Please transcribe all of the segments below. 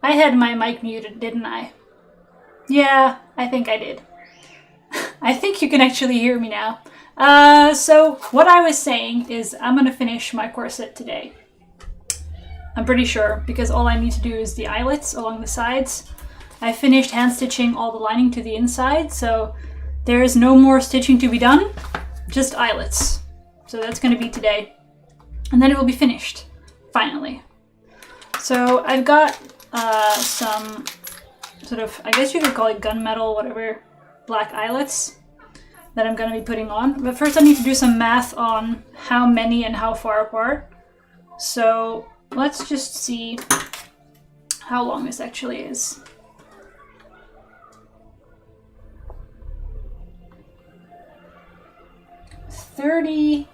I had my mic muted, didn't I? Yeah, I think I did. I think you can actually hear me now. So what I was saying is I'm gonna finish my corset today. I'm pretty sure, because all I need to do is the eyelets along the sides. I finished hand stitching all the lining to the inside, so there is no more stitching to be done, just eyelets. So that's gonna be today. And then it will be finished, finally. So I've got some sort of, I guess you could call it gunmetal, whatever, black eyelets that I'm gonna be putting on. But first I need to do some math on how many and how far apart. So let's just see how long this actually is. $32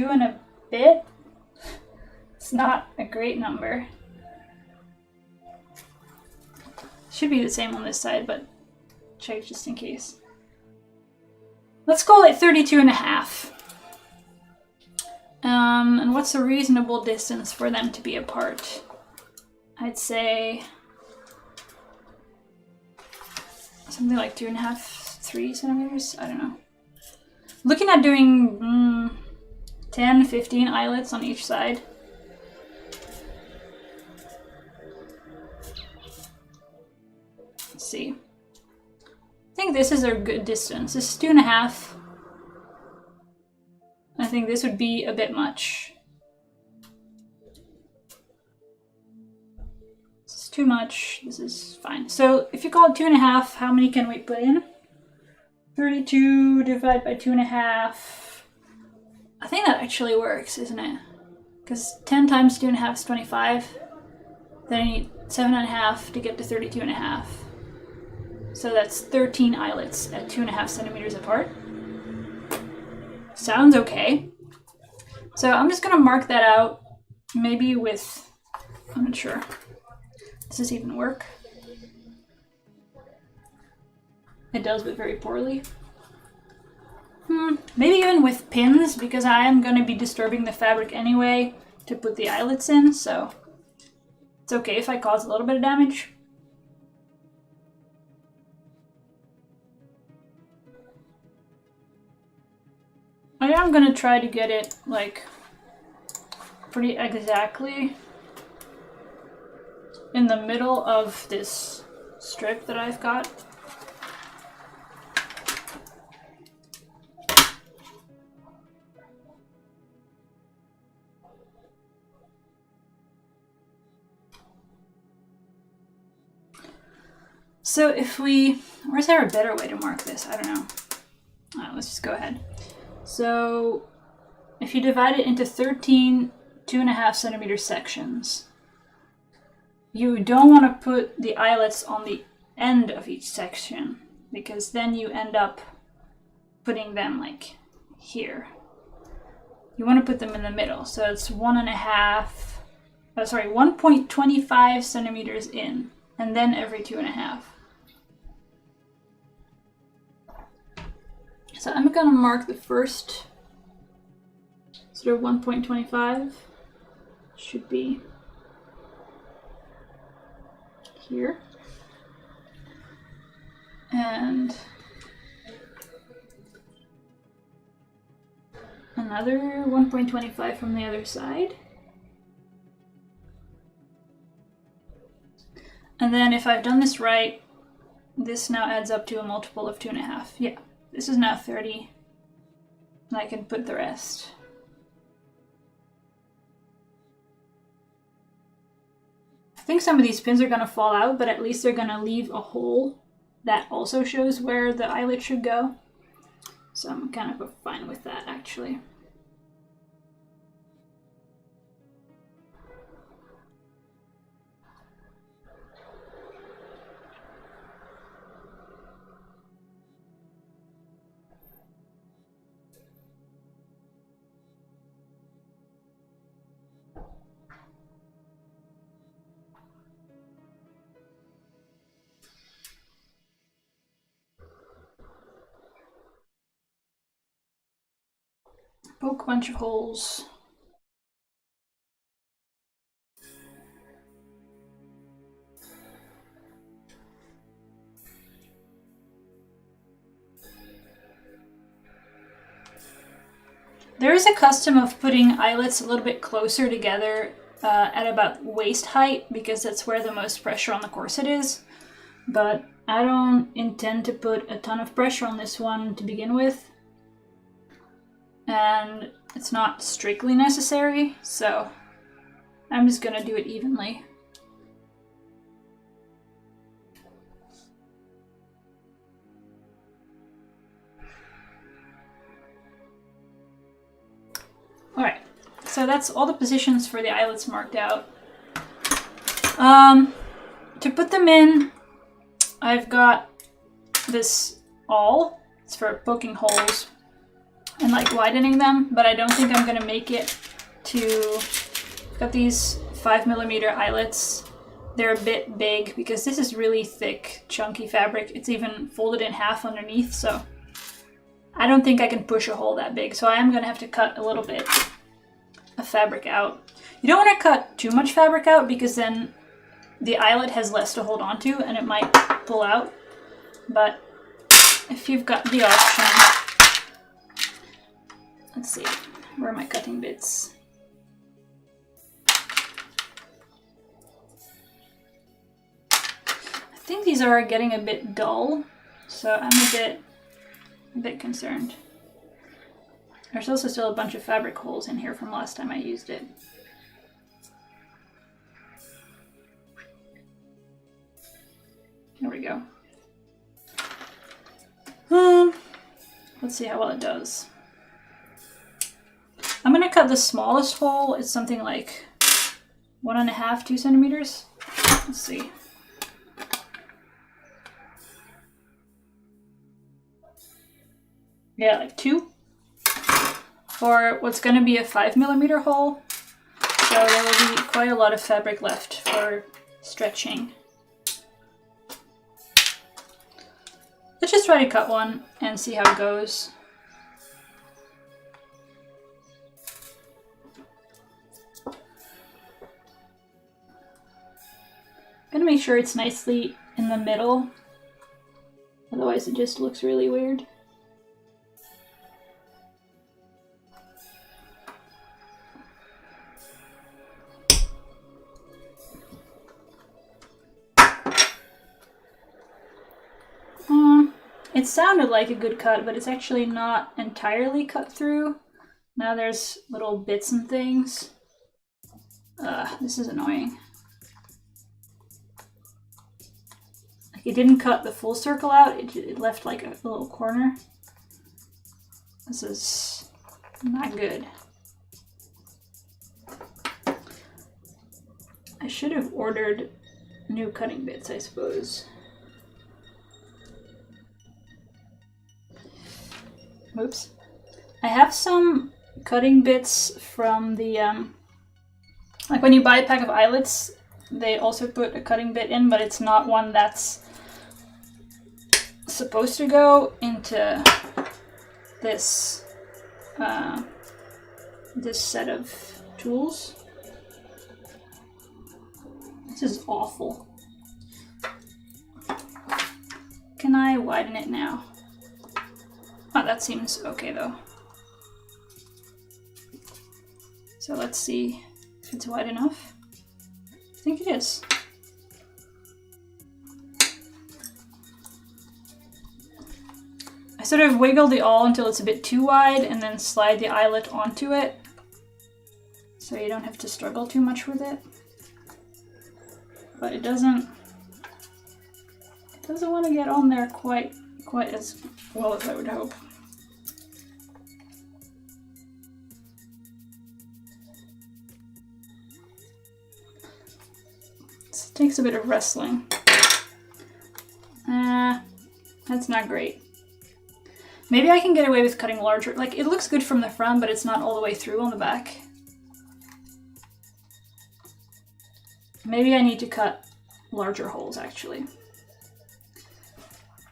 and a bit. It's not a great number. Should be the same on this side, but check just in case. Let's call it 32 and a half. And what's a reasonable distance for them to be apart? I'd say something like 2.5, 3 centimeters. I don't know. Looking at doing 10, 15 eyelets on each side. Let's see. I think this is a good distance. This is 2.5. I think this would be a bit much. This is too much. This is fine. So if you call it 2.5, how many can we put in? 32 divided by 2.5. I think that actually works, isn't it? Because 10 times 2.5 is 25. Then I need 7.5 to get to 32.5. So that's 13 eyelets at 2.5 centimeters apart. Sounds okay. So I'm just gonna mark that out, maybe with, I'm not sure. Does this even work? It does, but very poorly. Maybe even with pins, because I am gonna be disturbing the fabric anyway to put the eyelets in, so it's okay if I cause a little bit of damage. I am gonna try to get it like pretty exactly in the middle of this strip that I've got. So if we, or is there a better way to mark this? I don't know. Let's just go ahead. So if you divide it into 13 2.5 centimeter sections, you don't want to put the eyelets on the end of each section, because then you end up putting them like here. You want to put them in the middle. So it's 1.25 centimeters in, and then every 2.5. So I'm gonna mark the first sort of 1.25, should be here. And another 1.25 from the other side. And then if I've done this right, this now adds up to a multiple of 2.5. Yeah. This is now 30, and I can put the rest. I think some of these pins are gonna fall out, but at least they're gonna leave a hole that also shows where the eyelet should go. So I'm kind of fine with that, actually. Poke a bunch of holes. There is a custom of putting eyelets a little bit closer together at about waist height because that's where the most pressure on the corset is. But I don't intend to put a ton of pressure on this one to begin with. And it's not strictly necessary, so I'm just gonna do it evenly. Alright, so that's all the positions for the eyelets marked out. To put them in, I've got this awl. It's for poking holes and like widening them, but I don't think I'm gonna make it to... I've got these 5mm eyelets. They're a bit big because this is really thick, chunky fabric. It's even folded in half underneath, so I don't think I can push a hole that big, so I am gonna have to cut a little bit of fabric out. You don't want to cut too much fabric out because then the eyelet has less to hold on to and it might pull out. But if you've got the option, let's see, where are my cutting bits? I think these are getting a bit dull, so I'm a bit concerned. There's also still a bunch of fabric holes in here from last time I used it. Here we go. Let's see how well it does. I'm gonna cut the smallest hole. It's something like 1.5, 2 centimeters. Let's see. Yeah, like 2. For what's going to be a 5mm hole. So there will be quite a lot of fabric left for stretching. Let's just try to cut one and see how it goes. I'm going to make sure it's nicely in the middle. Otherwise it just looks really weird. It sounded like a good cut, but it's actually not entirely cut through. Now there's little bits and things. This is annoying. Like it didn't cut the full circle out, it left like a little corner. This is not good. I should have ordered new cutting bits, I suppose. Oops. I have some cutting bits from the, like when you buy a pack of eyelets, they also put a cutting bit in, but it's not one that's supposed to go into this, this set of tools. This is awful. Can I widen it now? Oh, that seems okay though. So let's see if it's wide enough. I think it is. I sort of wiggle the awl until it's a bit too wide and then slide the eyelet onto it so you don't have to struggle too much with it. But it doesn't want to get on there quite as well as I would hope. This takes a bit of wrestling. That's not great. Maybe I can get away with cutting larger. Like, it looks good from the front, but it's not all the way through on the back. Maybe I need to cut larger holes, actually.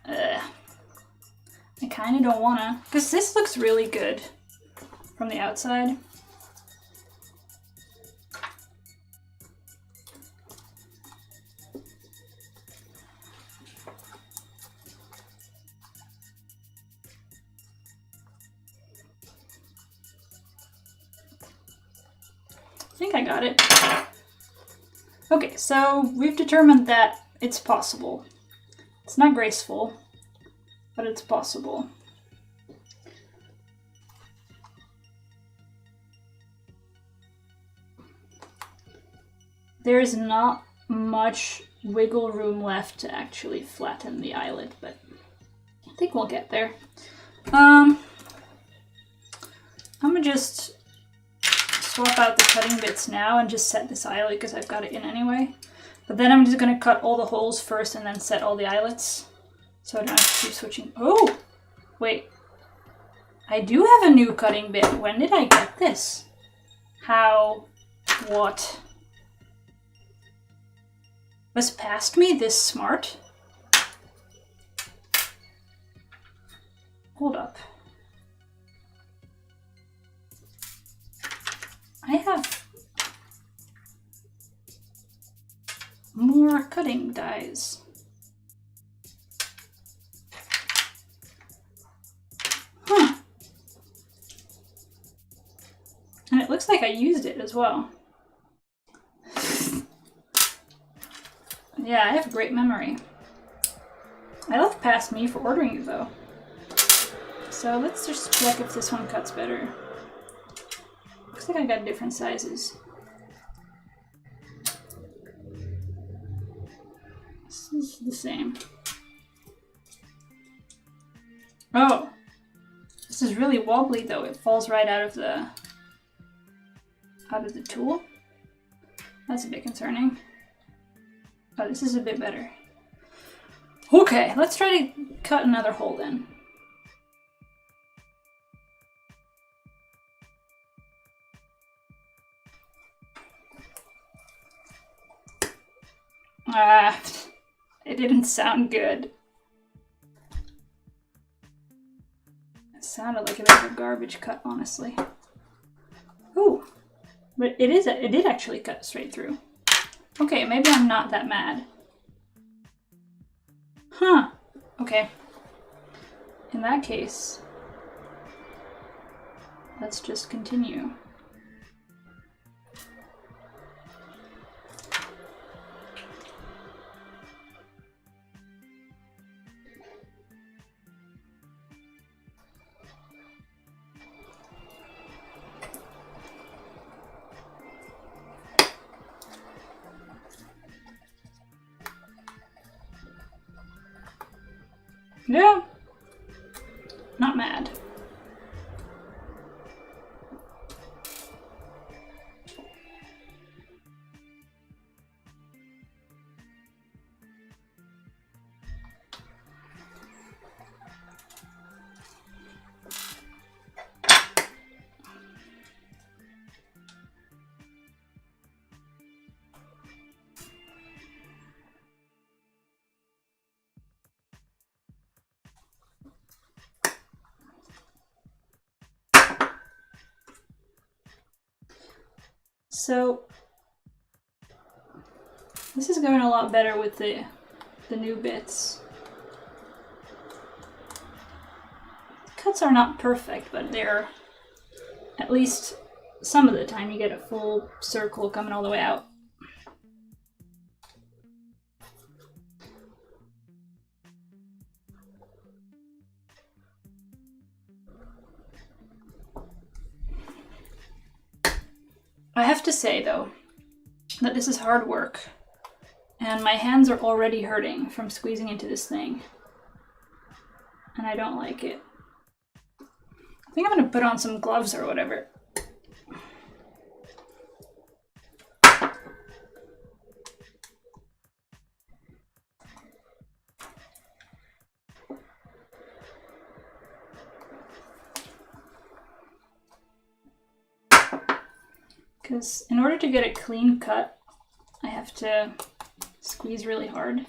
I kind of don't want to, because this looks really good from the outside. I think I got it. Okay, so we've determined that it's possible. It's not graceful, but it's possible. There is not much wiggle room left to actually flatten the eyelet, but I think we'll get there. I'm gonna just swap out the cutting bits now and just set this eyelet because I've got it in anyway. But then I'm just gonna cut all the holes first and then set all the eyelets, so I don't have to keep switching. Oh, wait. I do have a new cutting bit. When did I get this? How? What? Was past me this smart? Hold up. I have more cutting dies. Huh. And it looks like I used it as well. Yeah, I have great memory. I left past me for ordering it though. So let's just check if this one cuts better. Looks like I got different sizes. This is the same. Oh! This is really wobbly though. It falls right out of the tool. That's a bit concerning. Oh, this is a bit better. Okay, let's try to cut another hole then. It didn't sound good. It sounded like a bit of a garbage cut, honestly. Ooh, but it did actually cut straight through. Okay, maybe I'm not that mad. Huh. Okay. In that case, let's just continue. Yeah, not mad. So this is going a lot better with the new bits. Cuts are not perfect, but they're, at least some of the time, you get a full circle coming all the way out. I have to say, though, that this is hard work, and my hands are already hurting from squeezing into this thing, and I don't like it. I think I'm gonna put on some gloves or whatever. Because in order to get a clean cut, I have to squeeze really hard.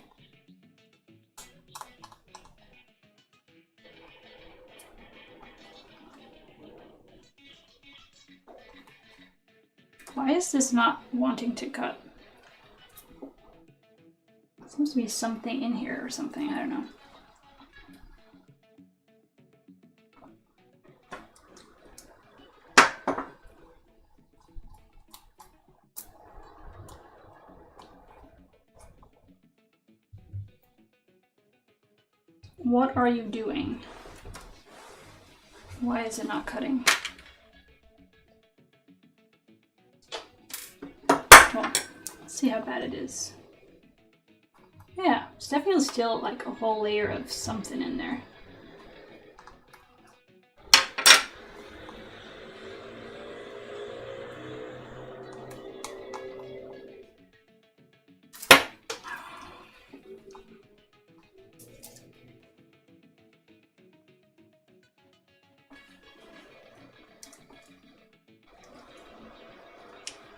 Why is this not wanting to cut? Seems to be something in here or something, I don't know. What are you doing? Why is it not cutting? Well, let's see how bad it is. Yeah, it's definitely still like a whole layer of something in there.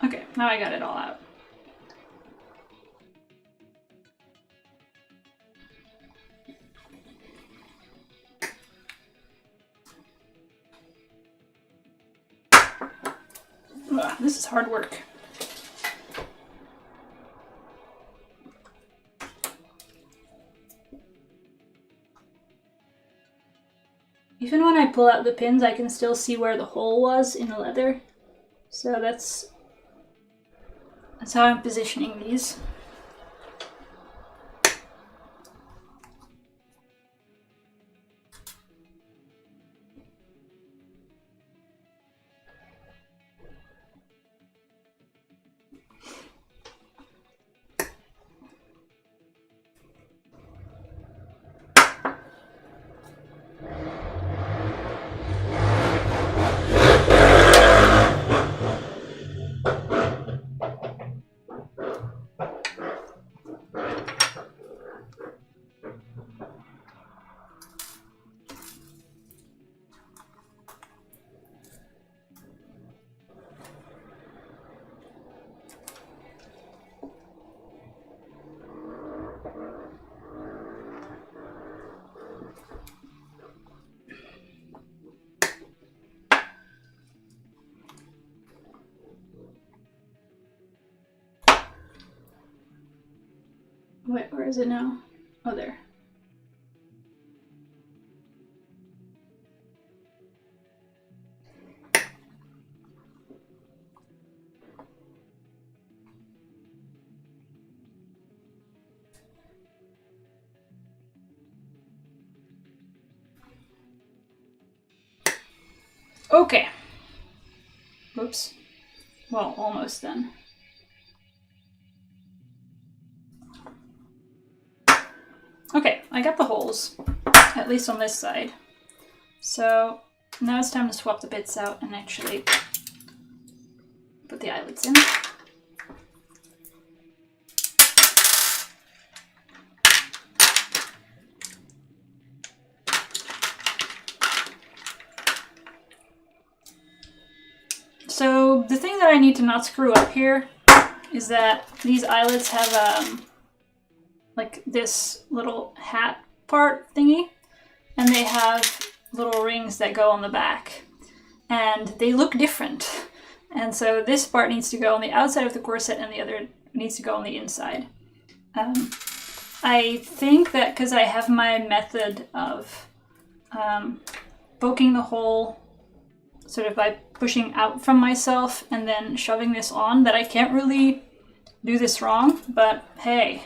Okay, now I got it all out. Ugh, this is hard work. Even when I pull out the pins, I can still see where the hole was in the leather. So that's how I'm positioning these. Wait, where is it now? Oh, there. Okay. Whoops. Well, almost then. Okay, I got the holes, at least on this side. So now it's time to swap the bits out and actually put the eyelets in. So the thing that I need to not screw up here is that these eyelets have like this little hat part thingy, and they have little rings that go on the back, and they look different. And so this part needs to go on the outside of the corset and the other needs to go on the inside. I think that because I have my method of poking the hole sort of by pushing out from myself and then shoving this on, that I can't really do this wrong, but hey,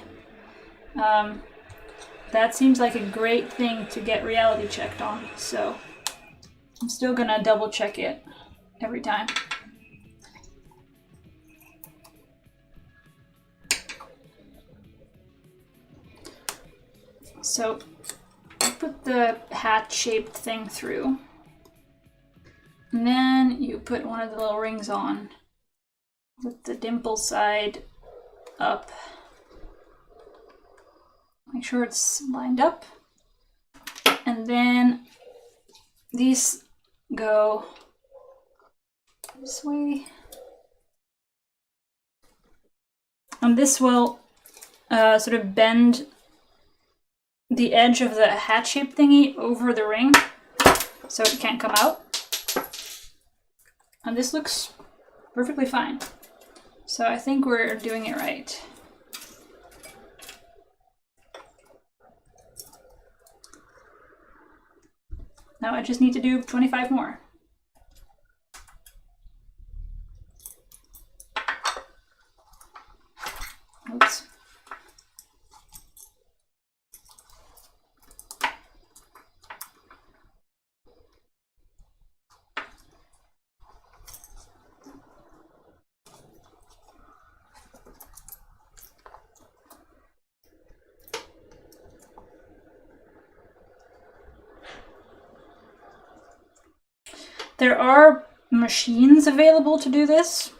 that seems like a great thing to get reality checked on, so I'm still gonna double check it every time. So I put the hat-shaped thing through, and then you put one of the little rings on with the dimple side up. Make sure it's lined up. And then these go this way. And this will sort of bend the edge of the hat-shaped thingy over the ring so it can't come out. And this looks perfectly fine. So I think we're doing it right. Now I just need to do 25 more. Oops. There are machines available to do this,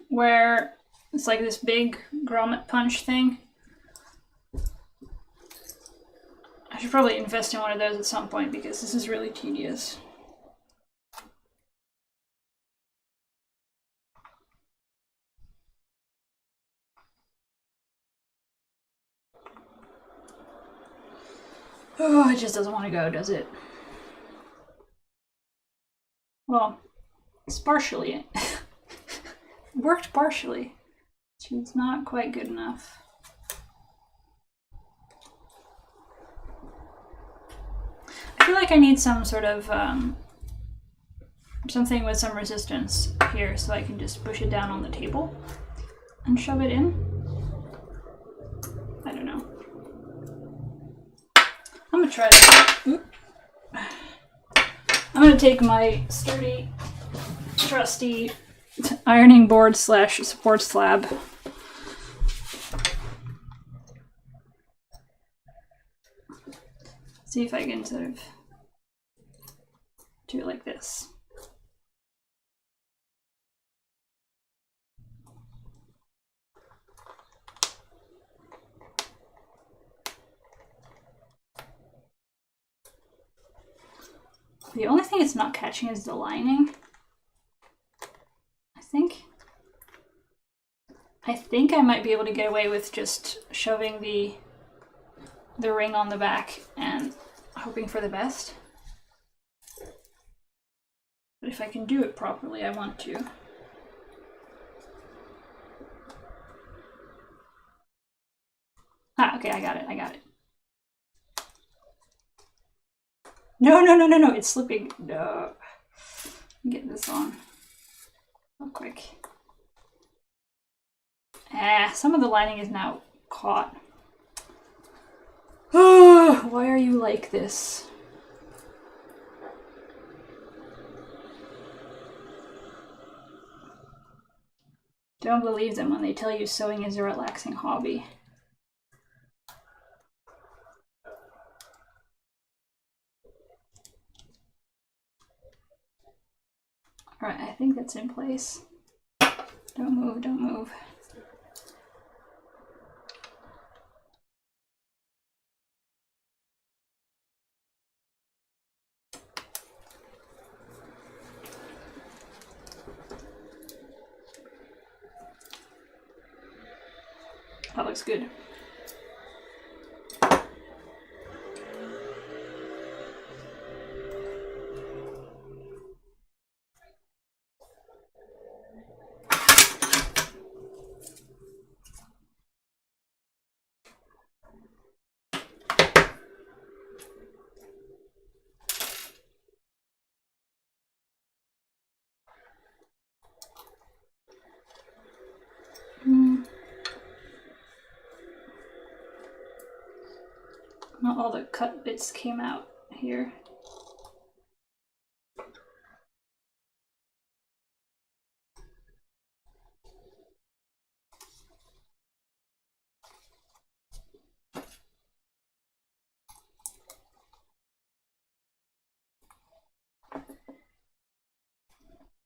where it's like this big grommet punch thing. I should probably invest in one of those at some point because this is really tedious. Oh, it just doesn't want to go, does it? Well, it's partially. Worked partially. It's not quite good enough. I feel like I need some sort of something with some resistance here so I can just push it down on the table and shove it in. I don't know. I'm gonna try to. I'm gonna take my sturdy, trusty ironing board / support slab. See if I can sort of do it like this. The only thing it's not catching is the lining. I think I might be able to get away with just shoving the ring on the back and hoping for the best. But if I can do it properly, I want to. Ah, okay, I got it. No, it's slipping. No. Get this on real quick. Some of the lining is now caught. Why are you like this? Don't believe them when they tell you sewing is a relaxing hobby. Alright, I think that's in place. Don't move, don't move. That looks good. Not all the cut bits came out here.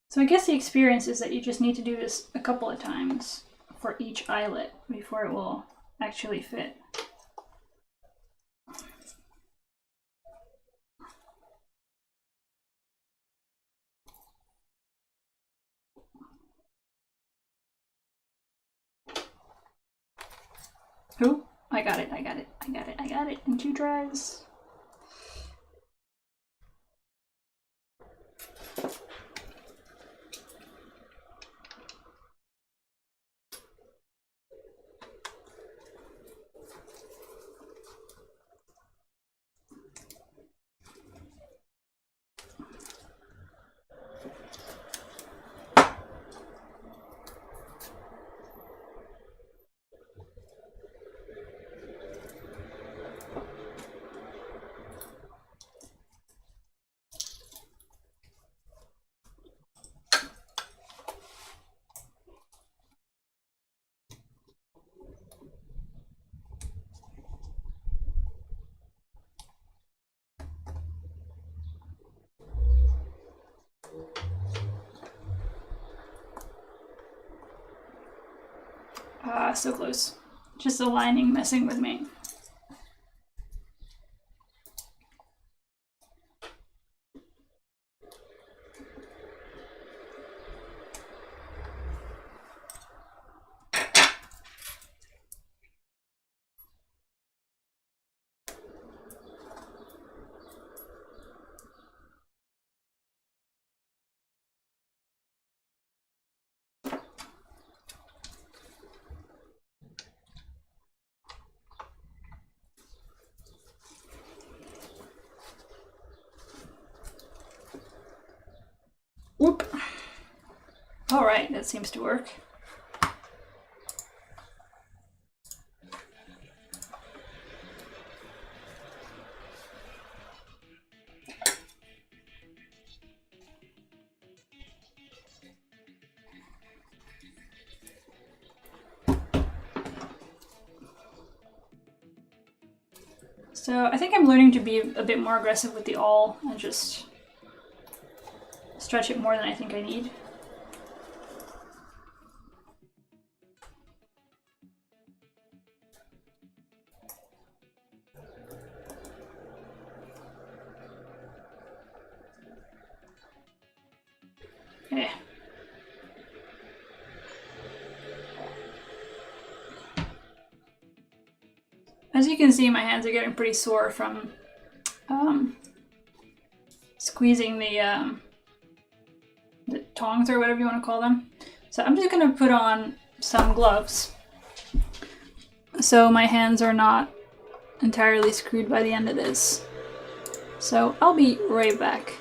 So I guess the experience is that you just need to do this a couple of times for each eyelet before it will actually fit. Oh, I got it in 2 tries. Ah, so close. Just the lining messing with me. Whoop. All right, that seems to work. So I think I'm learning to be a bit more aggressive with the awl and just stretch it more than I think I need. Okay. As you can see, my hands are getting pretty sore from squeezing the tongs or whatever you want to call them. So I'm just going to put on some gloves so my hands are not entirely screwed by the end of this. So I'll be right back.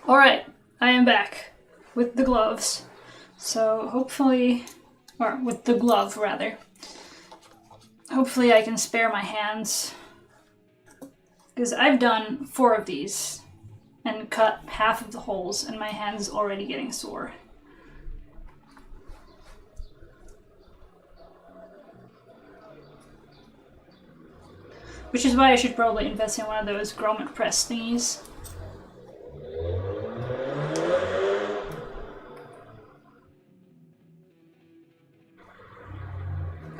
Alright, I am back with the gloves. So hopefully, or with the glove rather. Hopefully I can spare my hands. Because I've done 4 of these and cut half of the holes and my hand's already getting sore. Which is why I should probably invest in one of those grommet press thingies.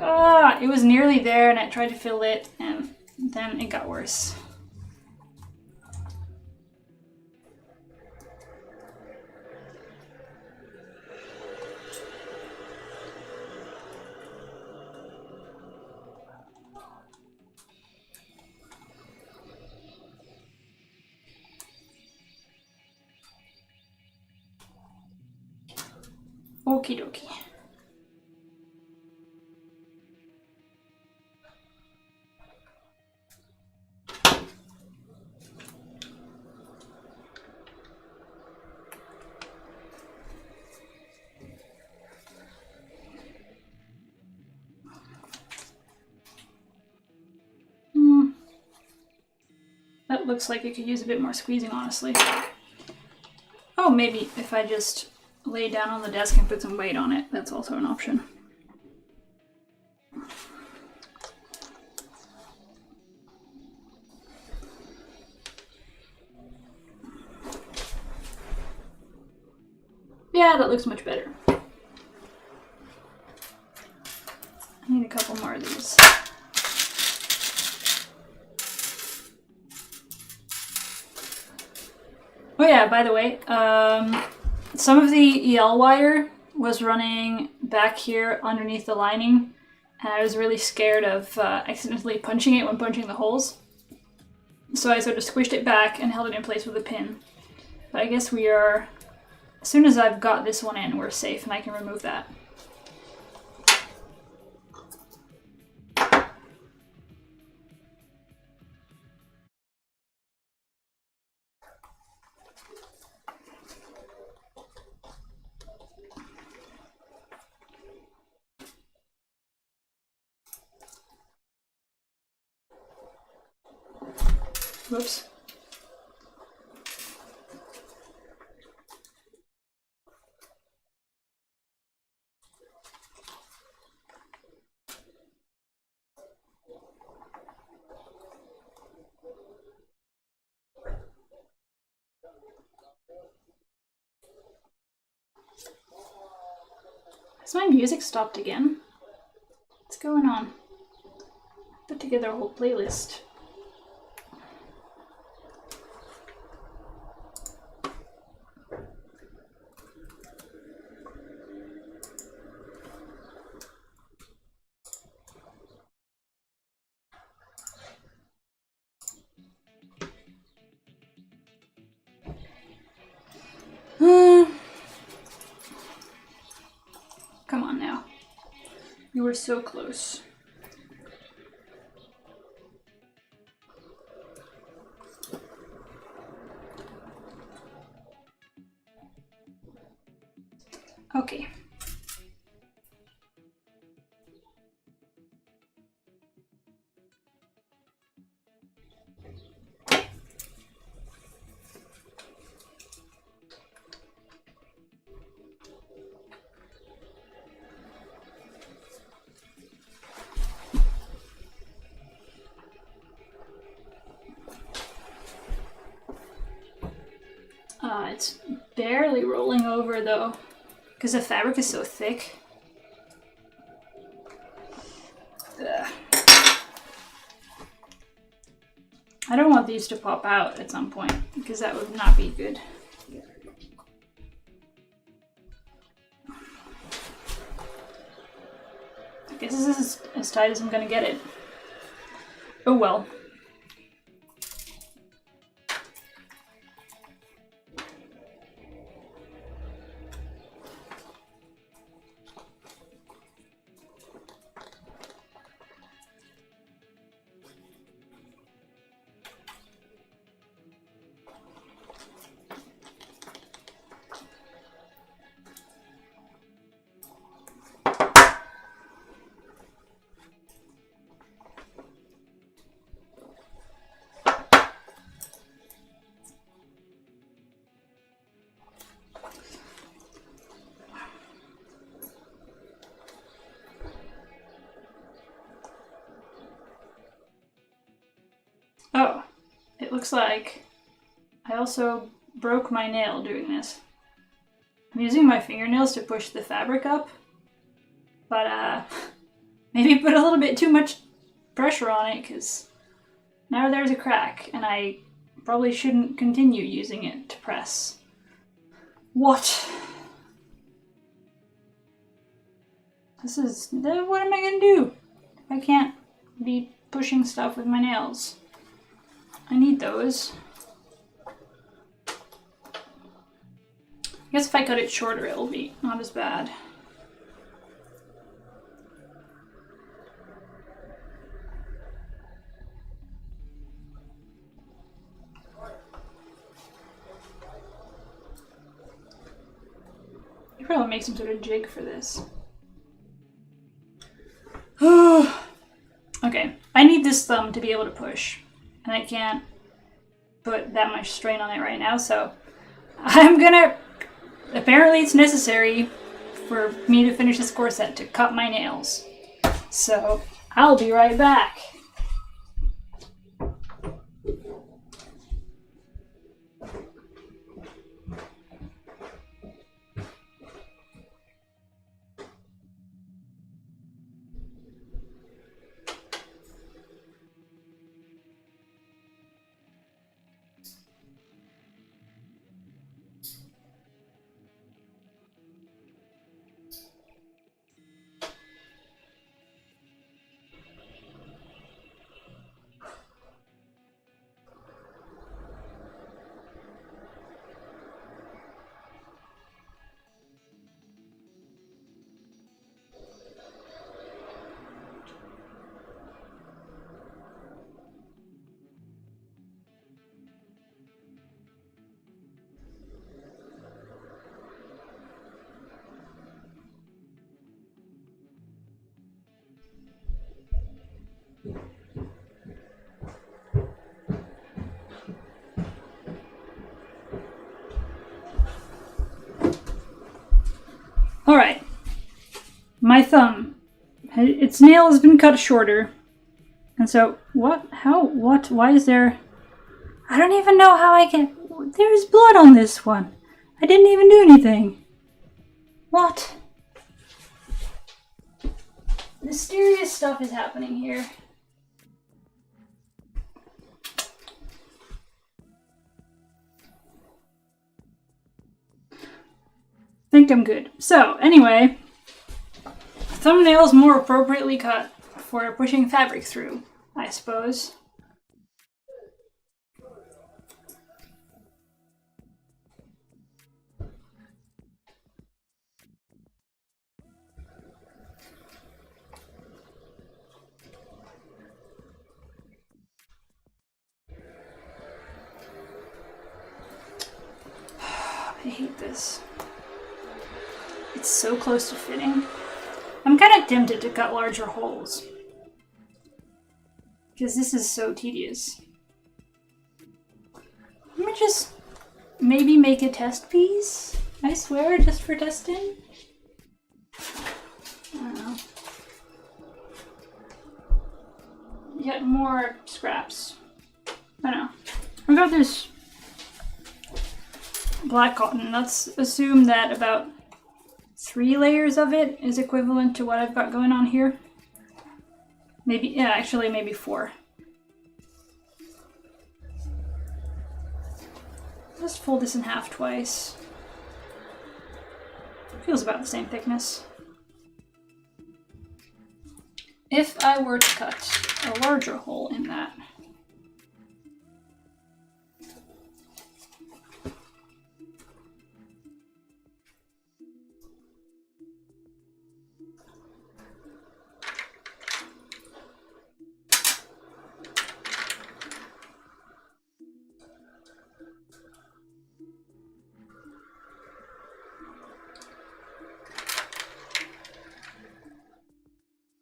Ah, it was nearly there and I tried to fill it and then it got worse. Okie dokie. That looks like it could use a bit more squeezing, honestly. Oh, maybe if I just lay down on the desk and put some weight on it, that's also an option. Yeah, that looks much better. I need a couple more of these. Oh yeah, by the way, Some of the EL wire was running back here underneath the lining, and I was really scared of accidentally punching it when punching the holes. So I sort of squished it back and held it in place with a pin. But I guess we are, as soon as I've got this one in, we're safe and I can remove that. Whoops. Has my music stopped again? What's going on? Put together a whole playlist. Come on now. You were so close. Okay. It's barely rolling over though, because the fabric is so thick. Ugh. I don't want these to pop out at some point, because that would not be good. I guess this is as tight as I'm gonna get it. Oh well. Oh, it looks like I also broke my nail doing this. I'm using my fingernails to push the fabric up, but maybe put a little bit too much pressure on it, because now there's a crack and I probably shouldn't continue using it to press. What? What am I gonna do if I can't be pushing stuff with my nails? I need those. I guess if I cut it shorter, it'll be not as bad. I probably make some sort of jig for this. Okay, I need this thumb to be able to push, and I can't put that much strain on it right now, so I'm gonna... Apparently it's necessary for me to finish this corset to cut my nails. So I'll be right back. Alright. My thumb. Its nail has been cut shorter. And so, what? How? What? Why is there... I don't even know how I can... There's blood on this one. I didn't even do anything. What? Mysterious stuff is happening here. I think I'm good. So, anyway, thumbnails more appropriately cut for pushing fabric through, I suppose. I hate this. It's so close to fitting. I'm kind of tempted to cut larger holes, because this is so tedious. Let me just maybe make a test piece, I swear, just for testing. I don't know. Get more scraps. I don't know. I got this black cotton. Let's assume that about 3 layers of it is equivalent to what I've got going on here. Maybe, yeah, actually maybe 4. Just fold this in half twice. Feels about the same thickness. If I were to cut a larger hole in that,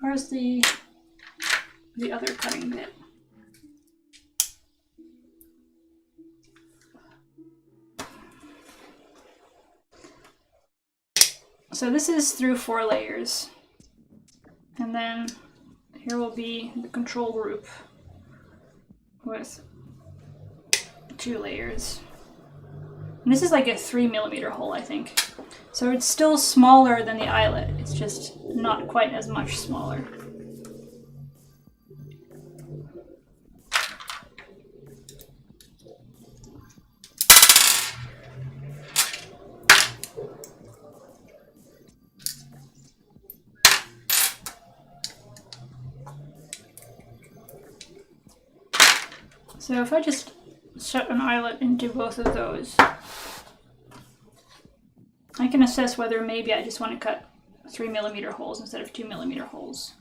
where's the other cutting bit? So this is through 4 layers. And then here will be the control group with 2 layers. And this is like a 3mm hole, I think. So it's still smaller than the eyelet. It's just not quite as much smaller. So if I just set an eyelet into both of those, I can assess whether maybe I just want to cut 3mm holes instead of 2mm holes.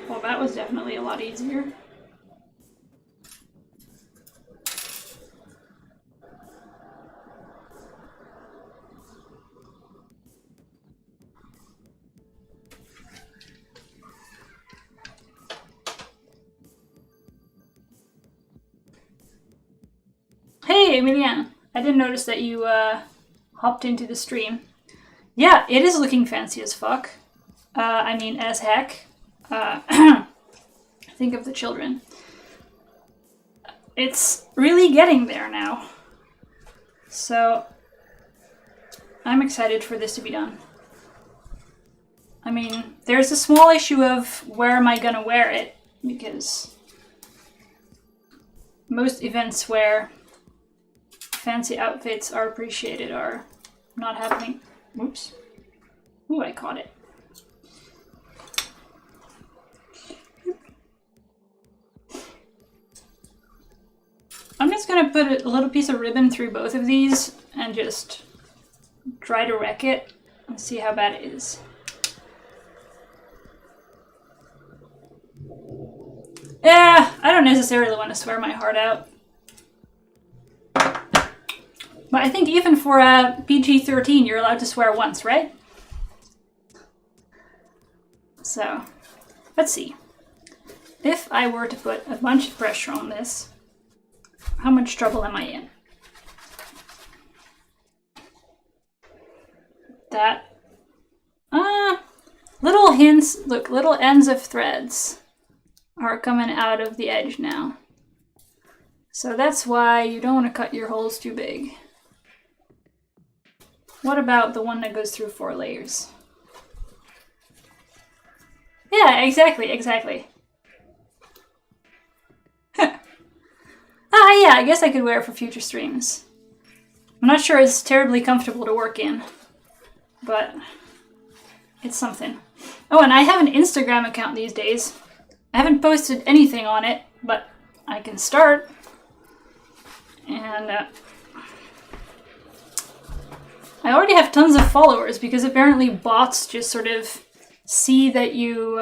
Well, that was definitely a lot easier. Hey, Emiliana, I didn't notice that you hopped into the stream. Yeah, it is looking fancy as fuck. I mean, as heck. Think of the children. It's really getting there now. So, I'm excited for this to be done. I mean, there's a small issue of where am I gonna wear it, because most events where fancy outfits are appreciated are not happening. Whoops. Ooh, I caught it. I'm just gonna put a little piece of ribbon through both of these and just try to wreck it and see how bad it is. Yeah, I don't necessarily want to swear my heart out. But I think even for a PG-13, you're allowed to swear once, right? So, let's see. If I were to put a bunch of pressure on this, how much trouble am I in? That, little hints, look, little ends of threads are coming out of the edge now. So that's why you don't want to cut your holes too big. What about the one that goes through 4 layers? Yeah, exactly. Yeah, I guess I could wear it for future streams. I'm not sure it's terribly comfortable to work in, but it's something. Oh, and I have an Instagram account these days. I haven't posted anything on it, but I can start. And I already have tons of followers because apparently bots just sort of see that you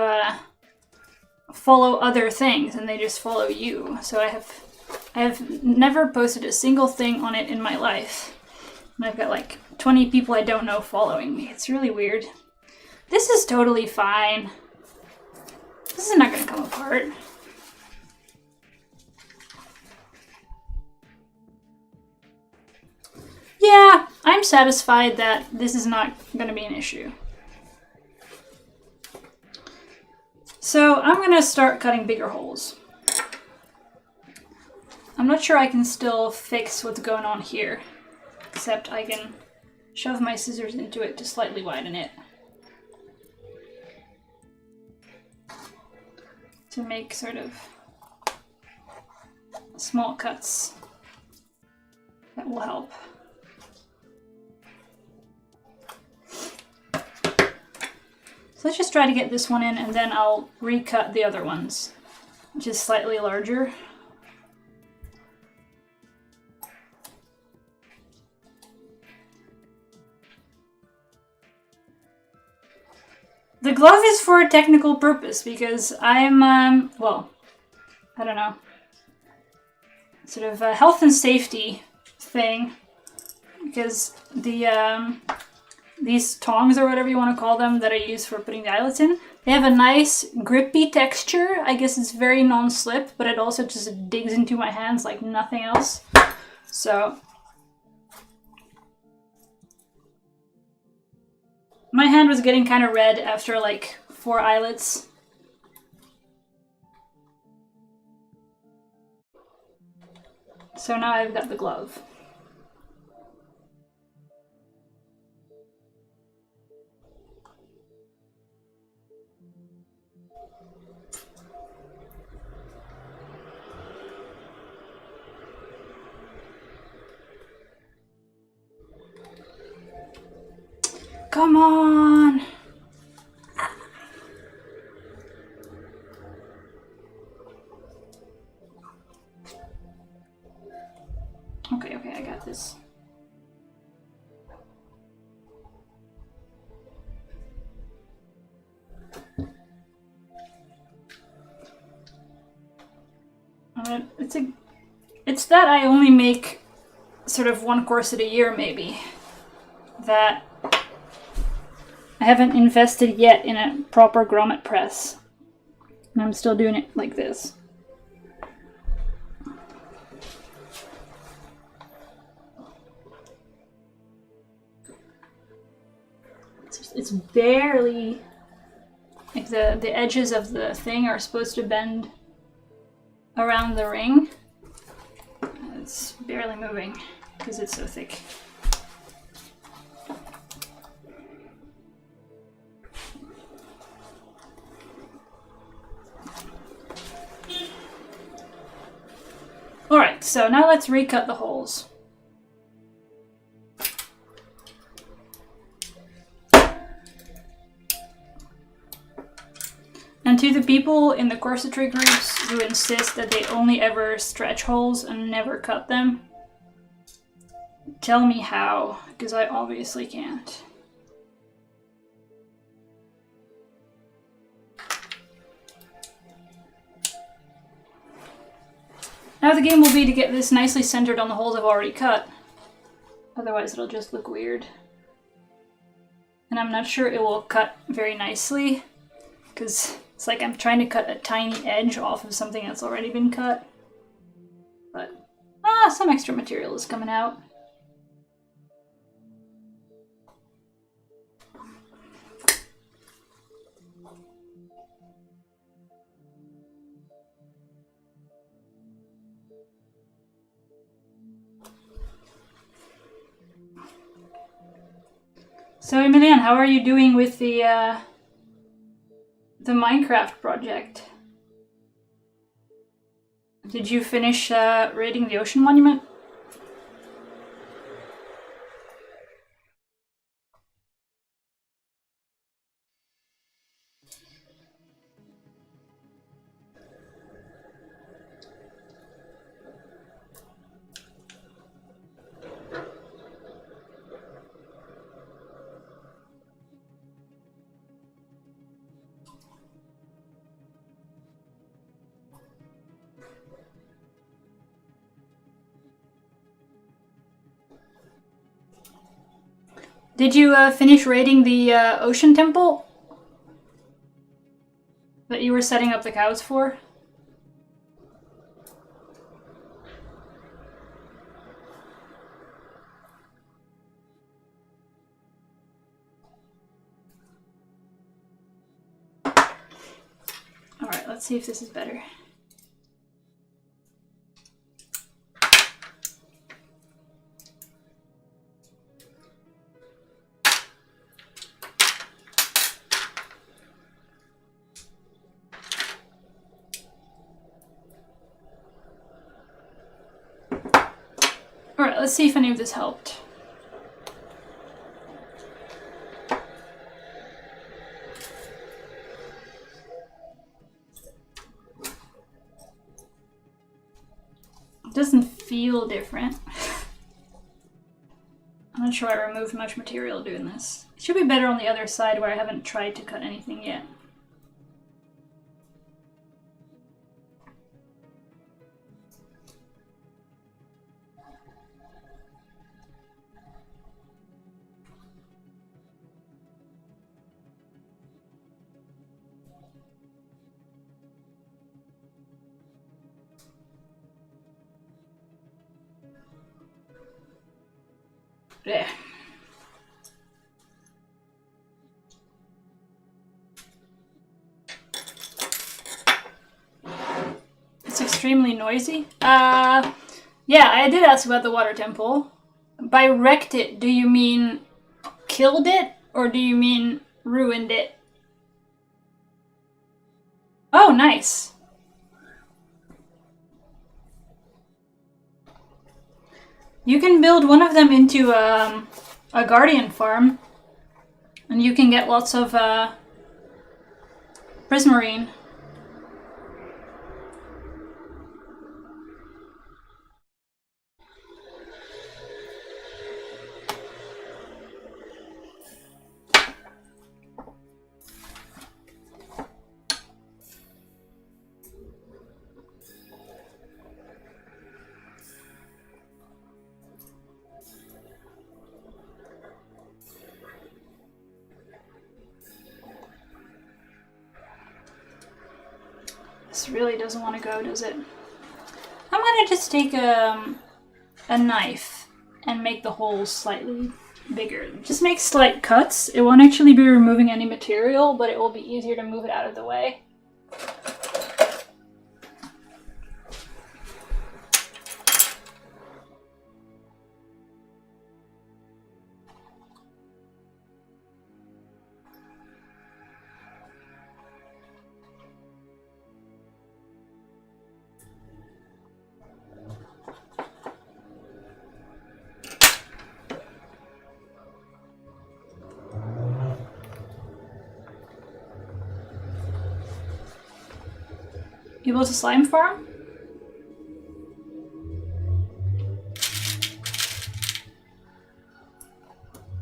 follow other things and they just follow you. So I have never posted a single thing on it in my life. And I've got like 20 people I don't know following me. It's really weird. This is totally fine. This is not going to come apart. Yeah, I'm satisfied that this is not going to be an issue. So I'm going to start cutting bigger holes. I'm not sure I can still fix what's going on here, except I can shove my scissors into it to slightly widen it. To make sort of small cuts that will help. So let's just try to get this one in and then I'll recut the other ones, which is slightly larger. The glove is for a technical purpose because I'm, well, I don't know, sort of a health and safety thing, because the, these tongs or whatever you want to call them that I use for putting the eyelets in, they have a nice grippy texture. I guess it's very non-slip, but it also just digs into my hands like nothing else. So my hand was getting kind of red after like 4 eyelets. So now I've got the glove. Come on! Okay, I got this. It's that I only make sort of 1 corset a year, maybe. That I haven't invested yet in a proper grommet press. And I'm still doing it like this. It's barely, like the edges of the thing are supposed to bend around the ring. It's barely moving because it's so thick. Alright, so now let's recut the holes. And to the people in the corsetry groups who insist that they only ever stretch holes and never cut them, tell me how, because I obviously can't. Now the game will be to get this nicely centered on the holes I've already cut. Otherwise it'll just look weird. And I'm not sure it will cut very nicely, because it's like I'm trying to cut a tiny edge off of something that's already been cut. But, some extra material is coming out. So Emilian, how are you doing with the Minecraft project? Did you finish raiding the ocean monument? Did you finish raiding the ocean temple that you were setting up the cows for? Alright, let's see if this is better. Alright, let's see if any of this helped. It doesn't feel different. I'm not sure I removed much material doing this. It should be better on the other side where I haven't tried to cut anything yet. Yeah. It's extremely noisy. Yeah, I did ask about the water temple. By wrecked it, do you mean killed it, or do you mean ruined it? Oh, nice. You can build one of them into a guardian farm, and you can get lots of prismarine. This really doesn't want to go, does it? I'm gonna just take a knife and make the holes slightly bigger. Just make slight cuts. It won't actually be removing any material, but it will be easier to move it out of the way. You built a slime farm?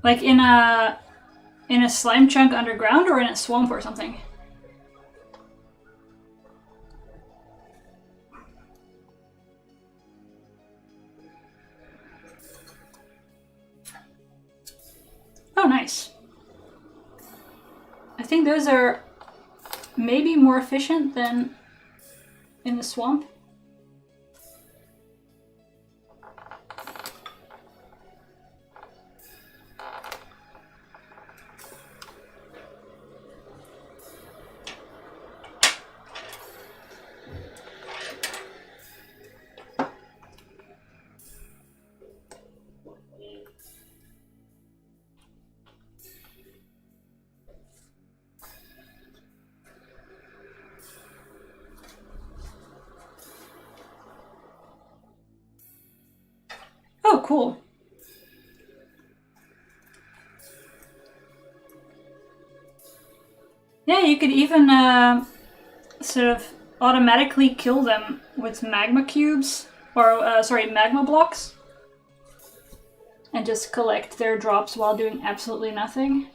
Like in a slime chunk underground, or in a swamp or something? think those are maybe more efficient than in the swamp. Oh, cool. Yeah, you could even sort of automatically kill them with magma cubes, or sorry, magma blocks, and just collect their drops while doing absolutely nothing.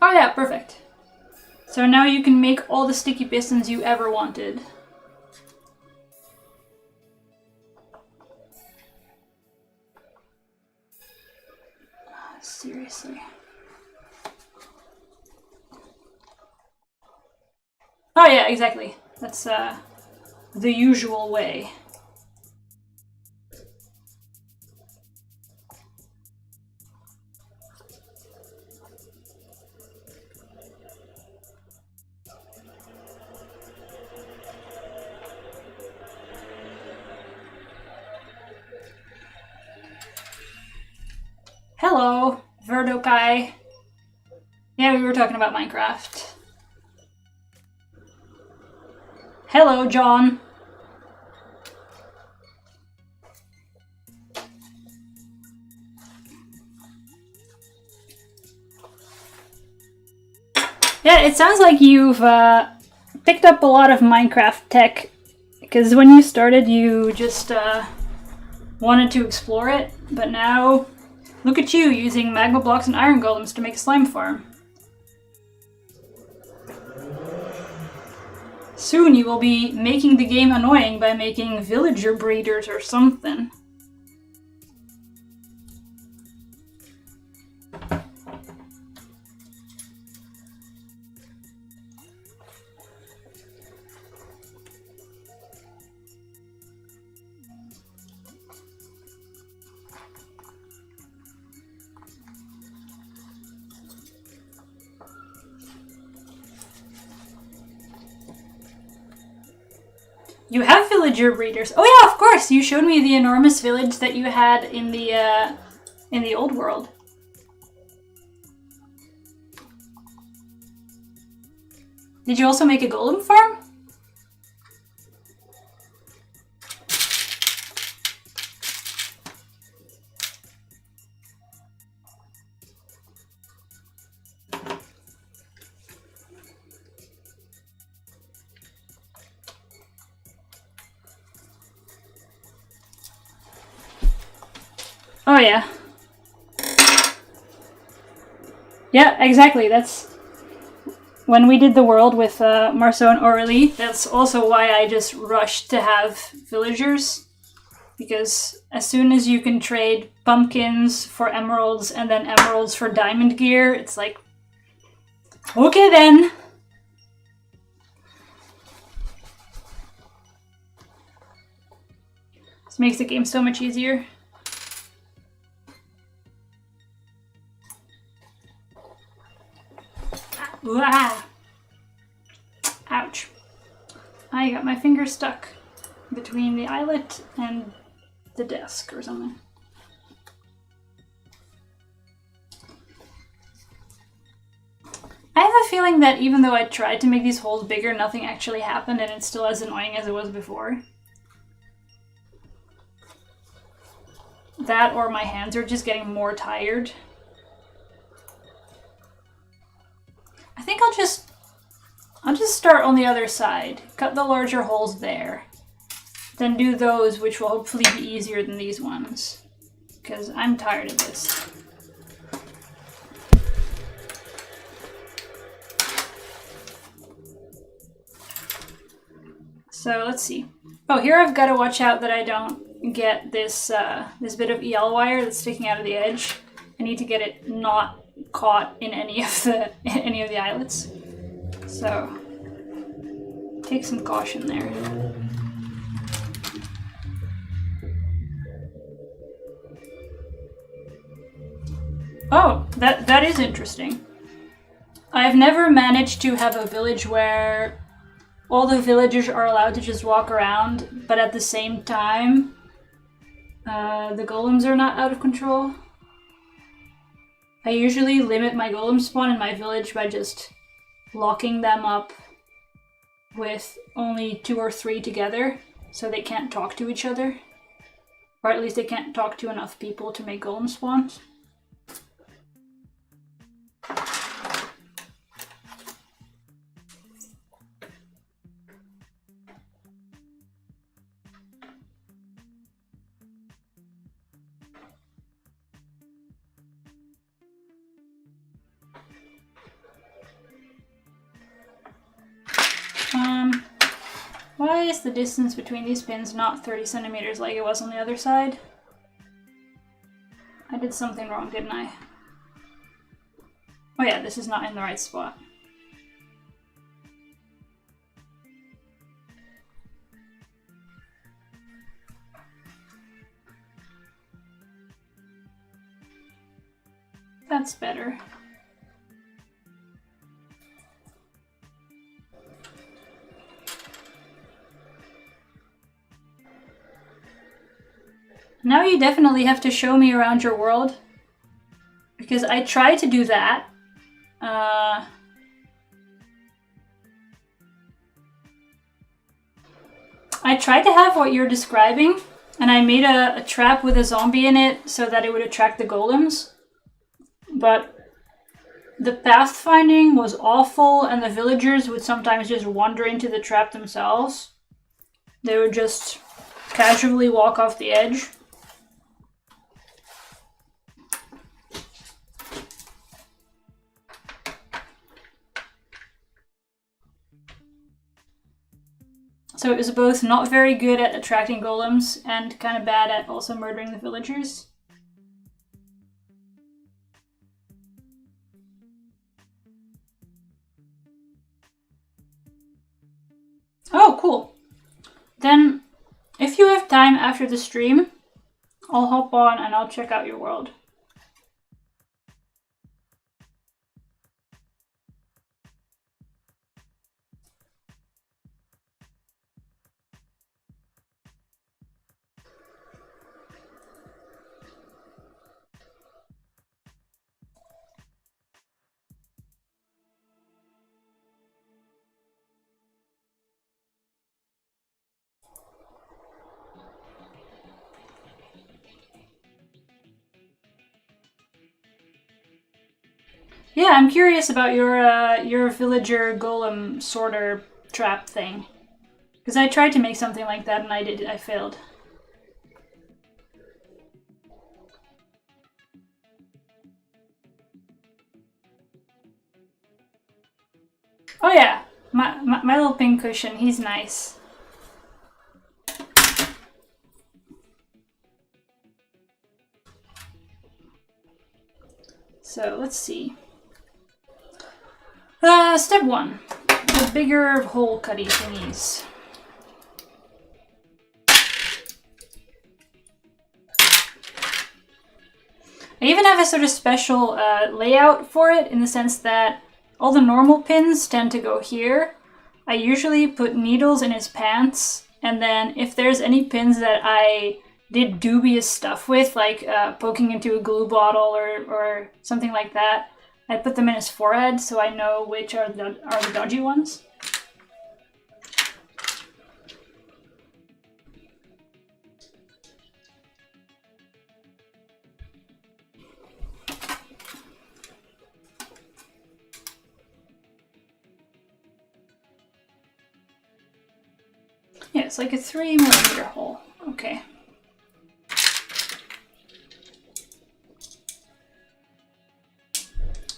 Oh yeah, perfect. So now you can make all the sticky pistons you ever wanted. Seriously. Oh yeah, exactly. That's the usual way. Hello, Verdokai. Yeah, we were talking about Minecraft. Hello, John. Yeah, it sounds like you've picked up a lot of Minecraft tech, because when you started you just wanted to explore it, but now look at you using magma blocks and iron golems to make a slime farm. Soon you will be making the game annoying by making villager breeders or something. You have villager breeders. Oh yeah, of course. You showed me the enormous village that you had in the old world. Did you also make a golem farm? Oh yeah. Yeah, exactly. That's when we did the world with Marceau and Aurelie. That's also why I just rushed to have villagers. Because as soon as you can trade pumpkins for emeralds and then emeralds for diamond gear, it's like, okay then. This makes the game so much easier. Ah. Ouch. I got my finger stuck between the eyelet and the desk or something. I have a feeling that even though I tried to make these holes bigger, nothing actually happened and it's still as annoying as it was before. That or my hands are just getting more tired. I think I'll just start on the other side. Cut the larger holes there. Then do those, which will hopefully be easier than these ones. Because I'm tired of this. So let's see. Oh, here I've got to watch out that I don't get this this bit of EL wire that's sticking out of the edge. I need to get it not caught in any of the eyelets. So take some caution there. Oh, that is interesting. I've never managed to have a village where all the villagers are allowed to just walk around, but at the same time, the golems are not out of control. I usually limit my golem spawn in my village by just locking them up with only 2 or 3 together, so they can't talk to each other. Or at least they can't talk to enough people to make golem spawns. Why is the distance between these pins not 30 centimeters like it was on the other side? I did something wrong, didn't I? Oh yeah, this is not in the right spot. That's better. Now you definitely have to show me around your world, because I tried to do that. I tried to have what you're describing, and I made a trap with a zombie in it so that it would attract the golems. But the pathfinding was awful, and the villagers would sometimes just wander into the trap themselves. They would just casually walk off the edge. So it was both not very good at attracting golems and kind of bad at also murdering the villagers. Oh, cool. Then, if you have time after the stream, I'll hop on and I'll check out your world. Yeah, I'm curious about your villager golem sorter trap thing. Because I tried to make something like that and I failed. Oh yeah, my little pink cushion, he's nice. So let's see. Step 1. The bigger hole cutty thingies. I even have a sort of special layout for it, in the sense that all the normal pins tend to go here. I usually put needles in his pants, and then if there's any pins that I did dubious stuff with, like poking into a glue bottle or something like that, I put them in his forehead so I know which are the dodgy ones. Yeah, it's like a 3mm hole. Okay.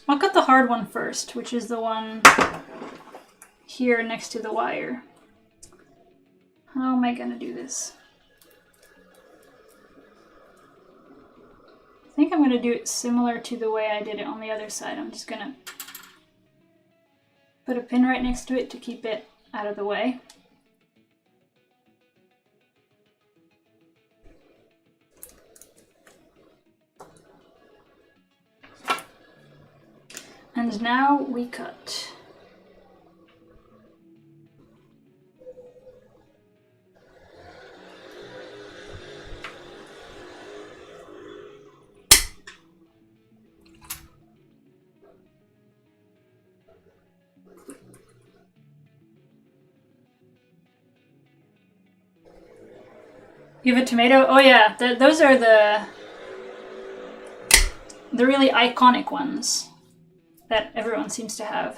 I'll cut the hard one first, which is the one here next to the wire. How am I gonna do this? think I'm going to do it similar to the way I did it on the other side. I'm just going to put a pin right next to it to keep it out of the way. And now we cut. You have a tomato? Oh yeah, those are the really iconic ones that everyone seems to have.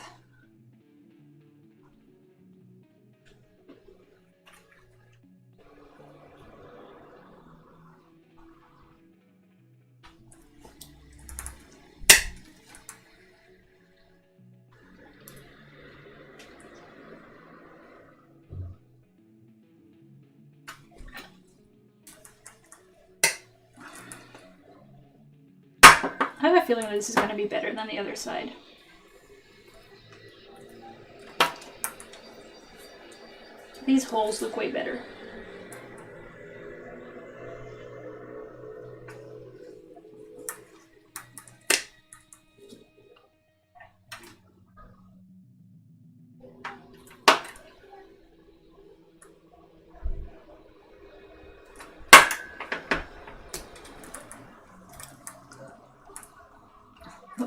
I have a feeling that this is going to be better than the other side. These holes look way better.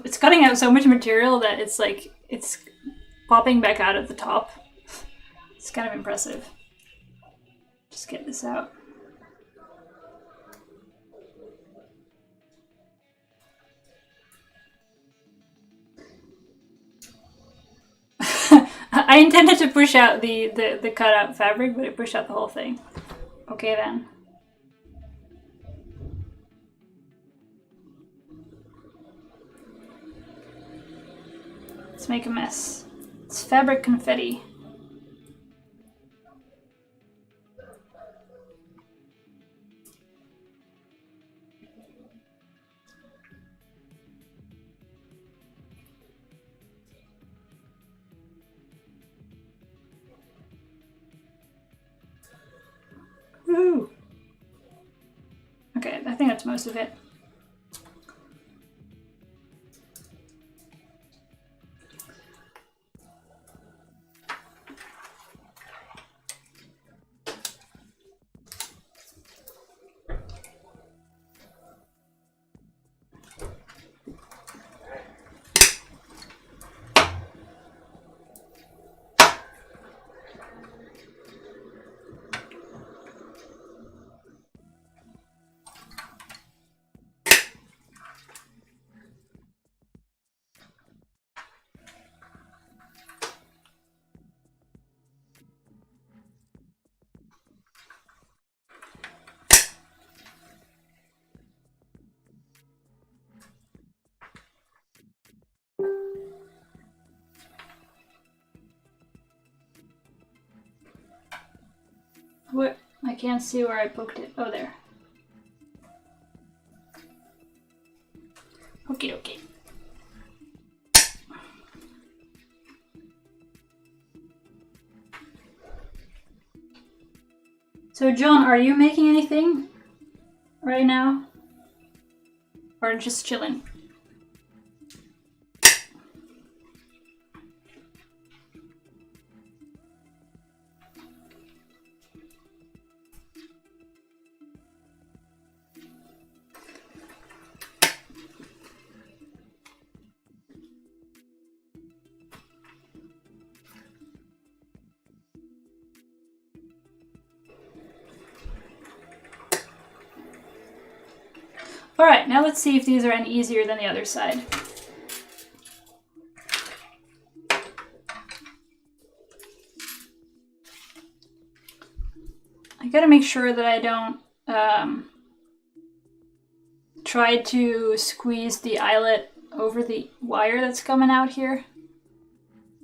It's cutting out so much material that it's like, it's popping back out at the top. It's kind of impressive. Just get this out. I intended to push out the cutout fabric, but it pushed out the whole thing. Okay then. Let's make a mess. It's fabric confetti. Woo! Okay, I think that's most of it. What? I can't see where I poked it. Oh, there. Okie dokie. So, John, are you making anything right now? Or just chilling? Alright, now let's see if these are any easier than the other side. I gotta make sure that I don't try to squeeze the eyelet over the wire that's coming out here.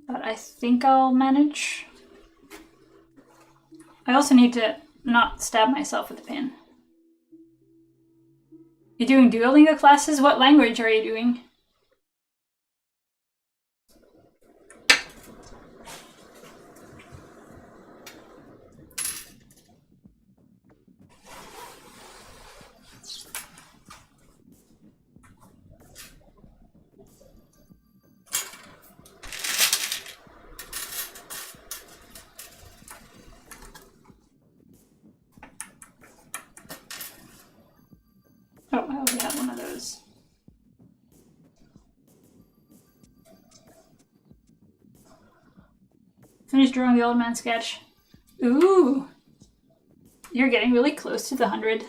But I think I'll manage. I also need to not stab myself with the pin. You're doing Duolingo classes? What language are you doing? Oh, I already have one of those. Finished drawing the old man sketch. Ooh! You're getting really close to the 100.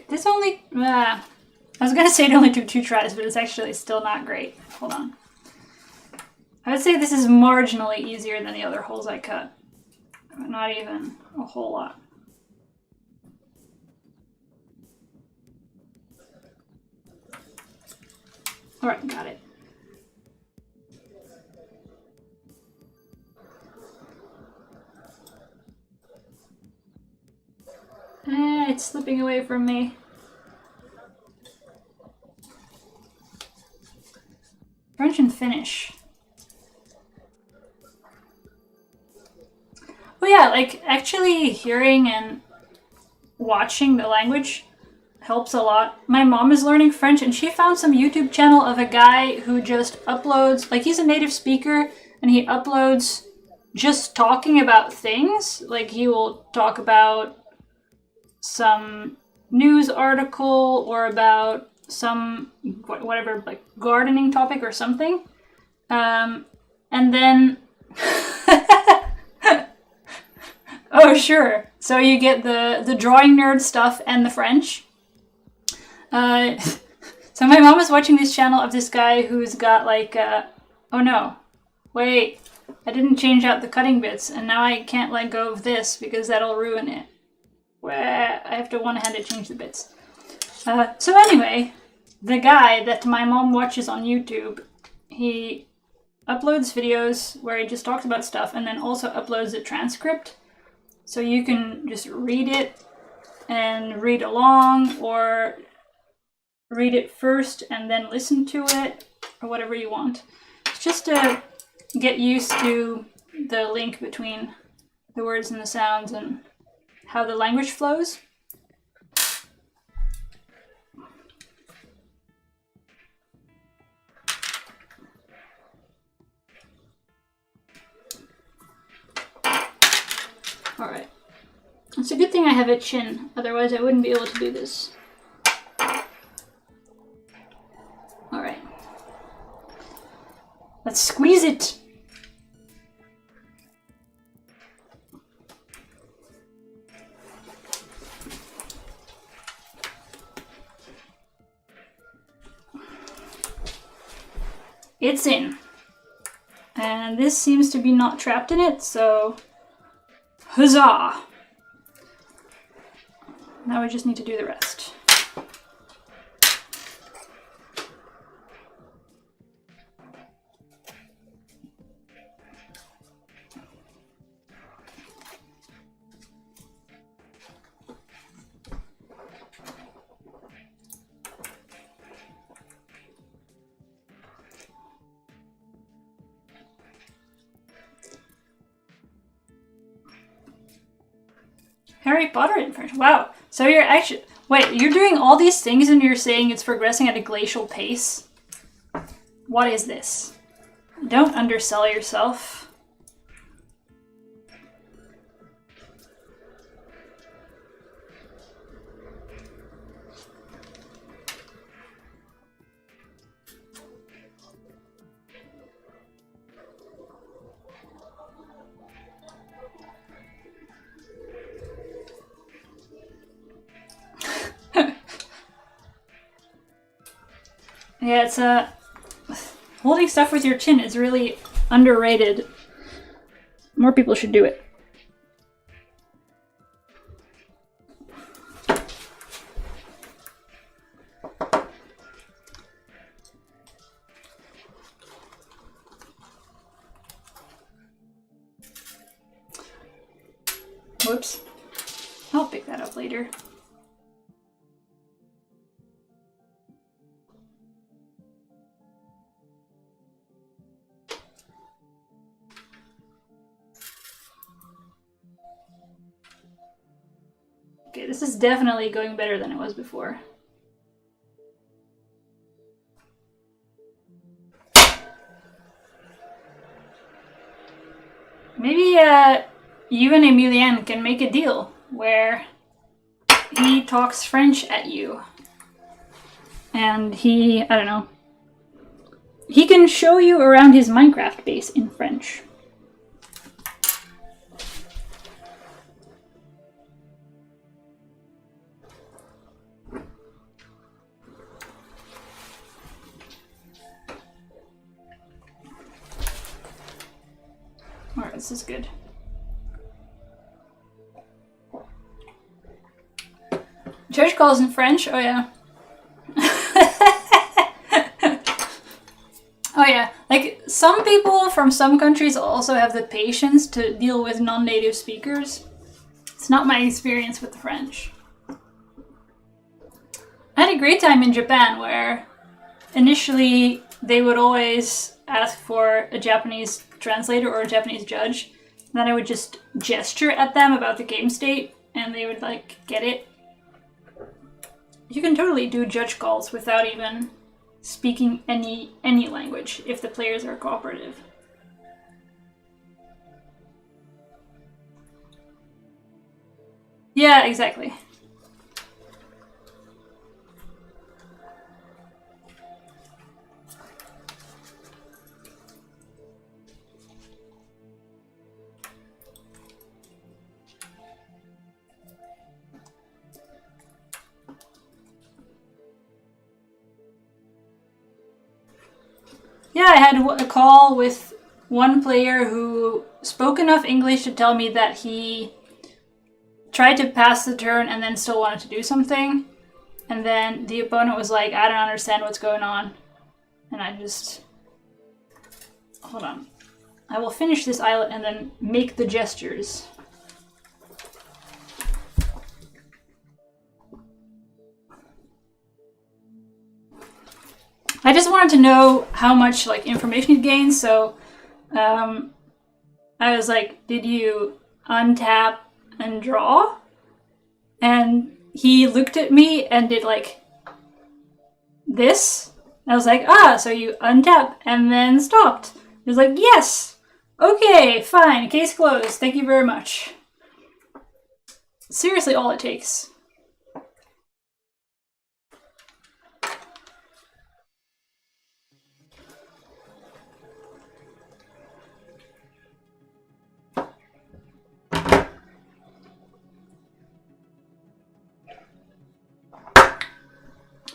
This only... I was gonna say it only took 2 tries, but it's actually still not great. Hold on. I would say this is marginally easier than the other holes I cut. But not even a whole lot. Alright, got it. It's slipping away from me. French and Finnish. Well, yeah, like actually hearing and watching the language helps a lot. My mom is learning French and she found some YouTube channel of a guy who just uploads, like he's a native speaker and he uploads just talking about things. Like he will talk about some news article or about some whatever, like gardening topic or something. And then oh sure, so you get the drawing nerd stuff and the French. So my mom is watching this channel of this guy who's got like oh no, wait, I didn't change out the cutting bits and now I can't let go of this because that'll ruin it. Well, I have to one-handed change the bits. So anyway, the guy that my mom watches on YouTube, he uploads videos where he just talks about stuff and then also uploads a transcript. So you can just read it and read along or read it first and then listen to it or whatever you want. It's just to get used to the link between the words and the sounds and how the language flows. Alright. It's a good thing I have a chin, otherwise I wouldn't be able to do this. Alright. Let's squeeze it! It's in. And this seems to be not trapped in it, so huzzah! Now we just need to do the rest. Harry Potter in French. Wow. So you're actually... Wait, you're doing all these things and you're saying it's progressing at a glacial pace? What is this? Don't undersell yourself. Yeah, it's holding stuff with your chin is really underrated. More people should do it. Whoops. I'll pick that up later. Okay, this is definitely going better than it was before. Maybe you and Emilien can make a deal where he talks French at you. And he, I don't know, he can show you around his Minecraft base in French. Alright, this is good. Church calls in French? Oh yeah. Oh yeah, like some people from some countries also have the patience to deal with non-native speakers. It's not my experience with the French. I had a great time in Japan where initially they would always ask for a Japanese translator or a Japanese judge. And then I would just gesture at them about the game state and they would like get it. You can totally do judge calls without even speaking any language if the players are cooperative. Yeah, exactly. Yeah, I had a call with one player who spoke enough English to tell me that he tried to pass the turn and then still wanted to do something. And then the opponent was like, I don't understand what's going on. And I just... Hold on. I will finish this eyelet and then make the gestures. I just wanted to know how much like information he gained, so I was like, did you untap and draw? And he looked at me and did like this. I was like, ah, so you untap and then stopped. He was like, yes. Okay, fine, case closed. Thank you very much. Seriously, all it takes.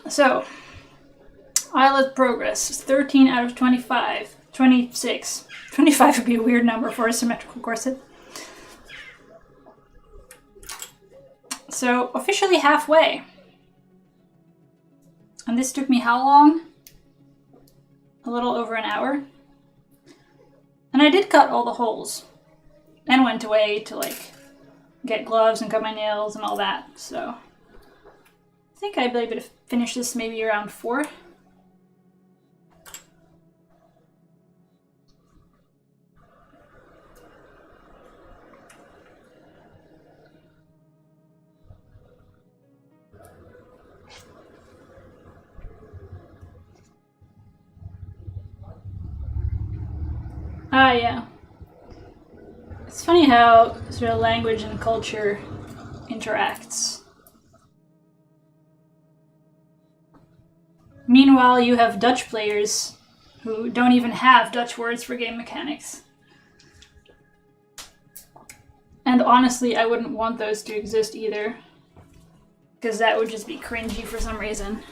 So, Eyelet progress, 13 out of 25. 26. 25 would be a weird number for a symmetrical corset. So, officially halfway. And this took me how long? A little over an hour. And I did cut all the holes. And went away to like get gloves and cut my nails and all that, so... I think I'd be able to finish this maybe around 4. Ah, yeah. It's funny how sort of language and culture interacts. Meanwhile, you have Dutch players who don't even have Dutch words for game mechanics. And honestly, I wouldn't want those to exist either, because that would just be cringy for some reason.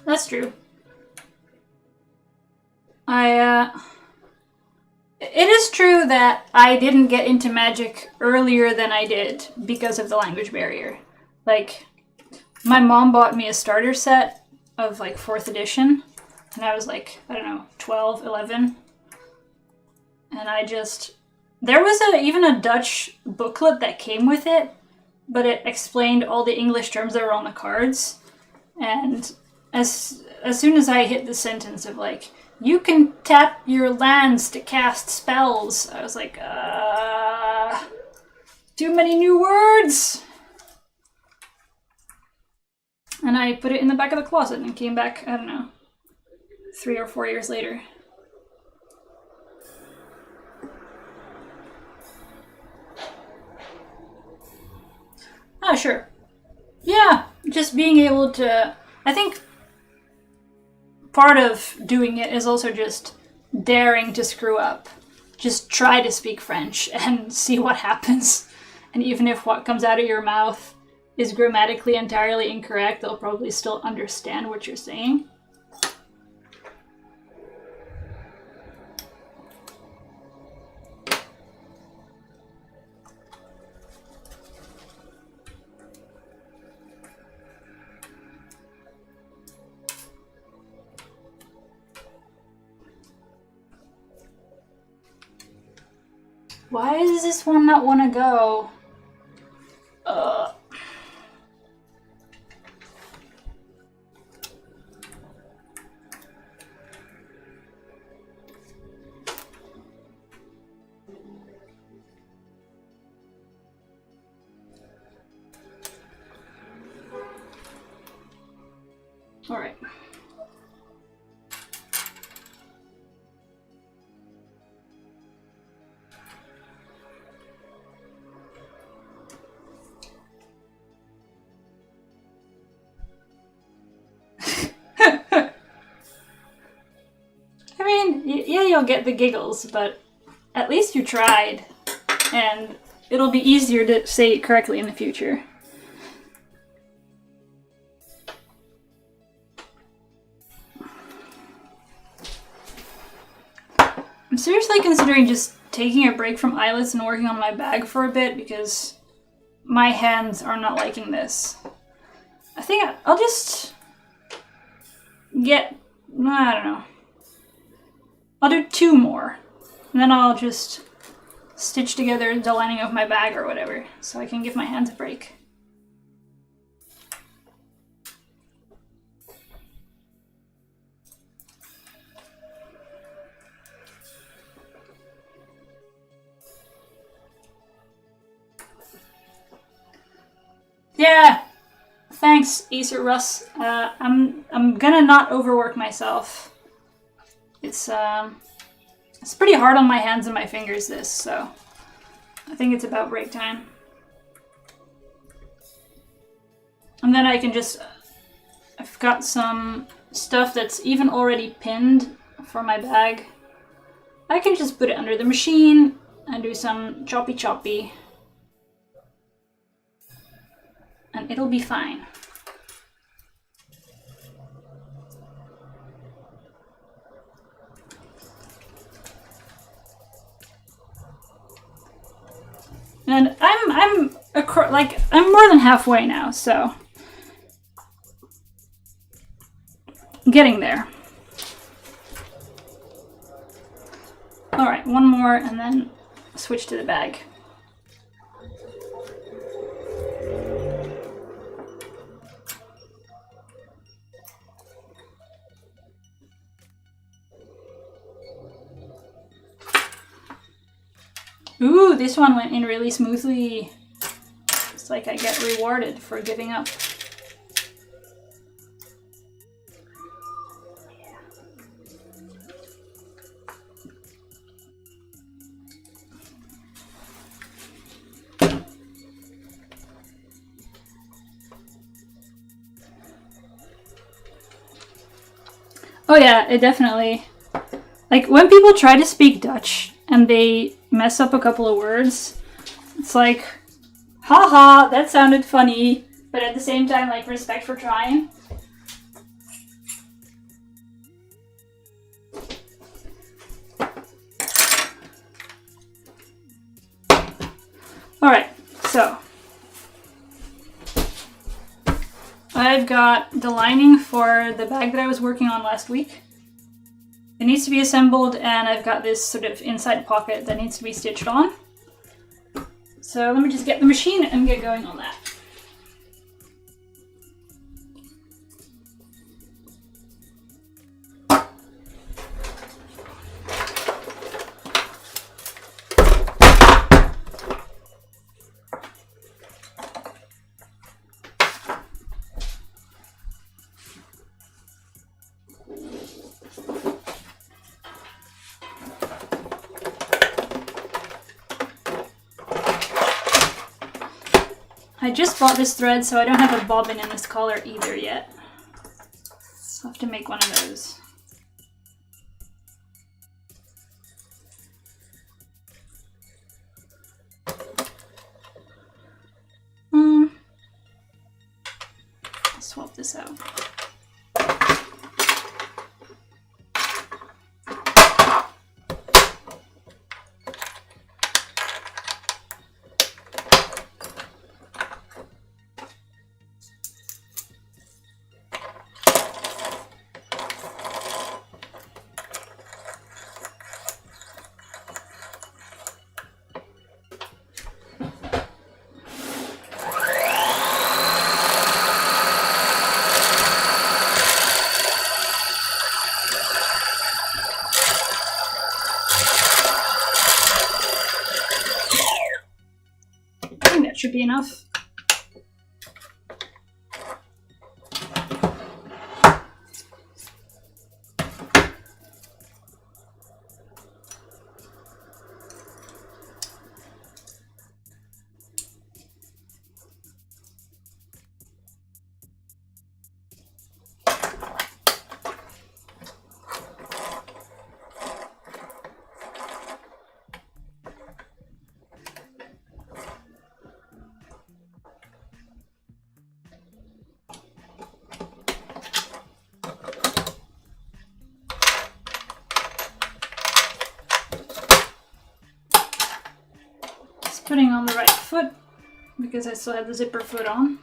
That's true. It is true that I didn't get into magic earlier than I did because of the language barrier. Like, my mom bought me a starter set of like 4th edition, and I was like, I don't know, 12, 11. And there was even a Dutch booklet that came with it, but it explained all the English terms that were on the cards. And as soon as I hit the sentence of like, you can tap your lands to cast spells, I was like, too many new words! And I put it in the back of the closet and came back, I don't know, 3 or 4 years later. Oh, sure. Yeah, just being able to... I think part of doing it is also just daring to screw up. Just try to speak French and see what happens. And even if what comes out of your mouth is grammatically entirely incorrect, they'll probably still understand what you're saying. Why does this one not want to go? All right. I mean, yeah, you'll get the giggles, but at least you tried, and it'll be easier to say it correctly in the future. I'm seriously considering just taking a break from eyelets and working on my bag for a bit because my hands are not liking this. I think I'll just get, I don't know. I'll do 2 more, and then I'll just stitch together the lining of my bag or whatever, so I can give my hands a break. Yeah, thanks, Acer Russ. I'm gonna not overwork myself. It's pretty hard on my hands and my fingers, this, so I think it's about break time. And then I can just, I've got some stuff that's even already pinned for my bag. I can just put it under the machine and do some choppy. And it'll be fine. And I'm more than halfway now, so getting there. All right, 1 more and then switch to the bag. Ooh, this one went in really smoothly. It's like I get rewarded for giving up. Oh yeah, it definitely... Like, when people try to speak Dutch and they mess up a couple of words, it's like, haha, that sounded funny, but at the same time, like, respect for trying. So, I've got the lining for the bag that I was working on last week. It needs to be assembled, and I've got this sort of inside pocket that needs to be stitched on. So let me just get the machine and get going on that. I just bought this thread, so I don't have a bobbin in this collar either yet. So I'll have to make one of those. I'll swap this out. Should be enough. Putting on the right foot because I still have the zipper foot on.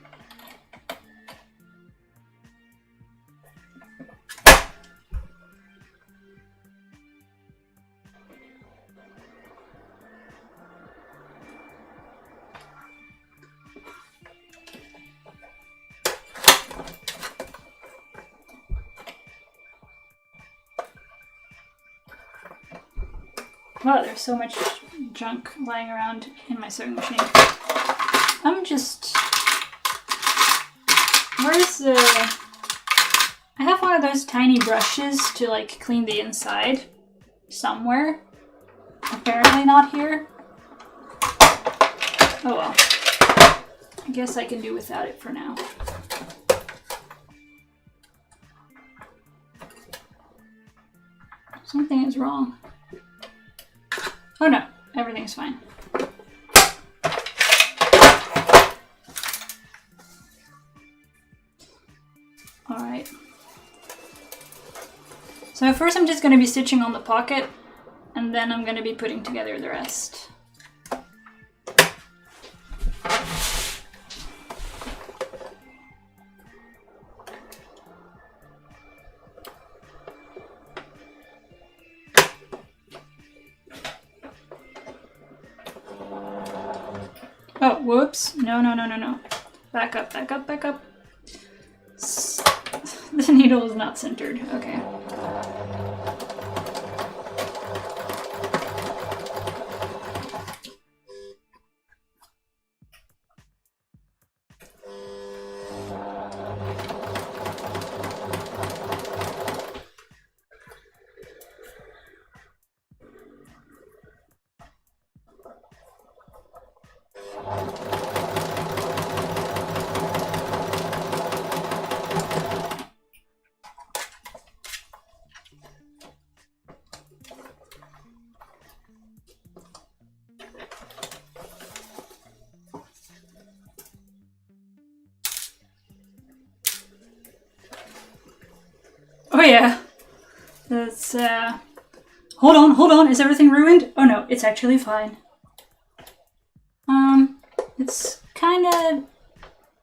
Wow, there's so much junk lying around in my sewing machine. Where's the... I have one of those tiny brushes to like clean the inside somewhere. Apparently not here. Oh well. I guess I can do without it for now. Something is wrong. Oh no, everything's fine. Alright. So first I'm just going to be stitching on the pocket, and then I'm going to be putting together the rest. Oh, whoops. No. Back up. The needle is not centered. Okay. Oh yeah. That's, hold on, is everything ruined? Oh no, it's actually fine. It's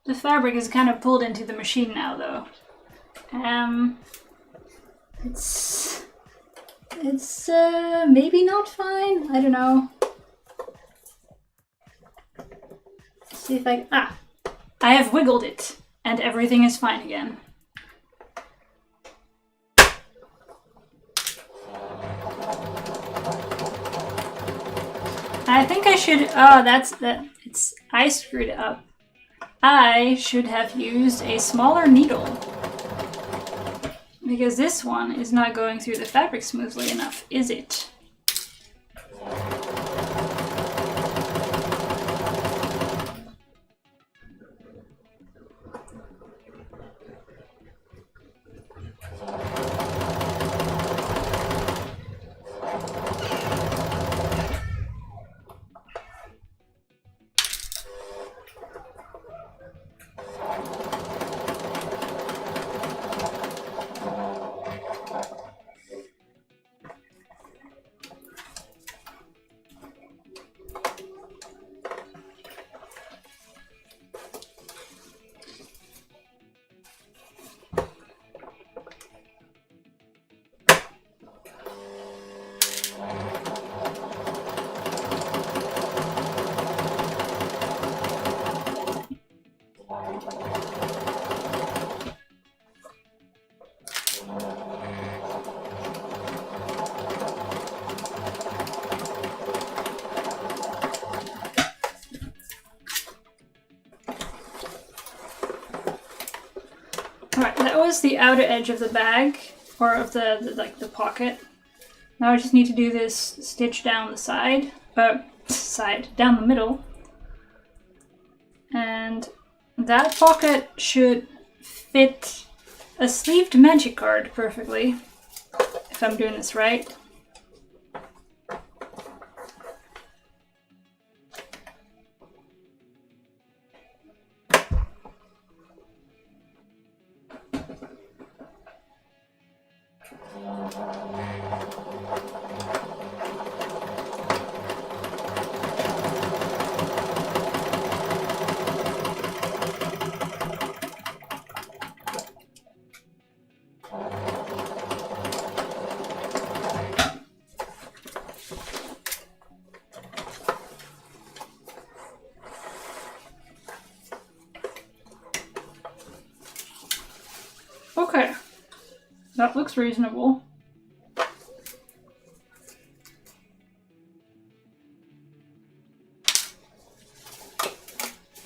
the fabric is kind of pulled into the machine now, though. It's maybe not fine. I don't know. Let's see if I have wiggled it, and everything is fine again. I think I should. Oh, I screwed it up. I should have used a smaller needle, because this one is not going through the fabric smoothly enough, is it? Alright, that was the outer edge of the bag, or of the pocket. Now I just need to do this stitch down the side, down the middle. And that pocket should fit a sleeved magic card perfectly, if I'm doing this right. Okay, that looks reasonable.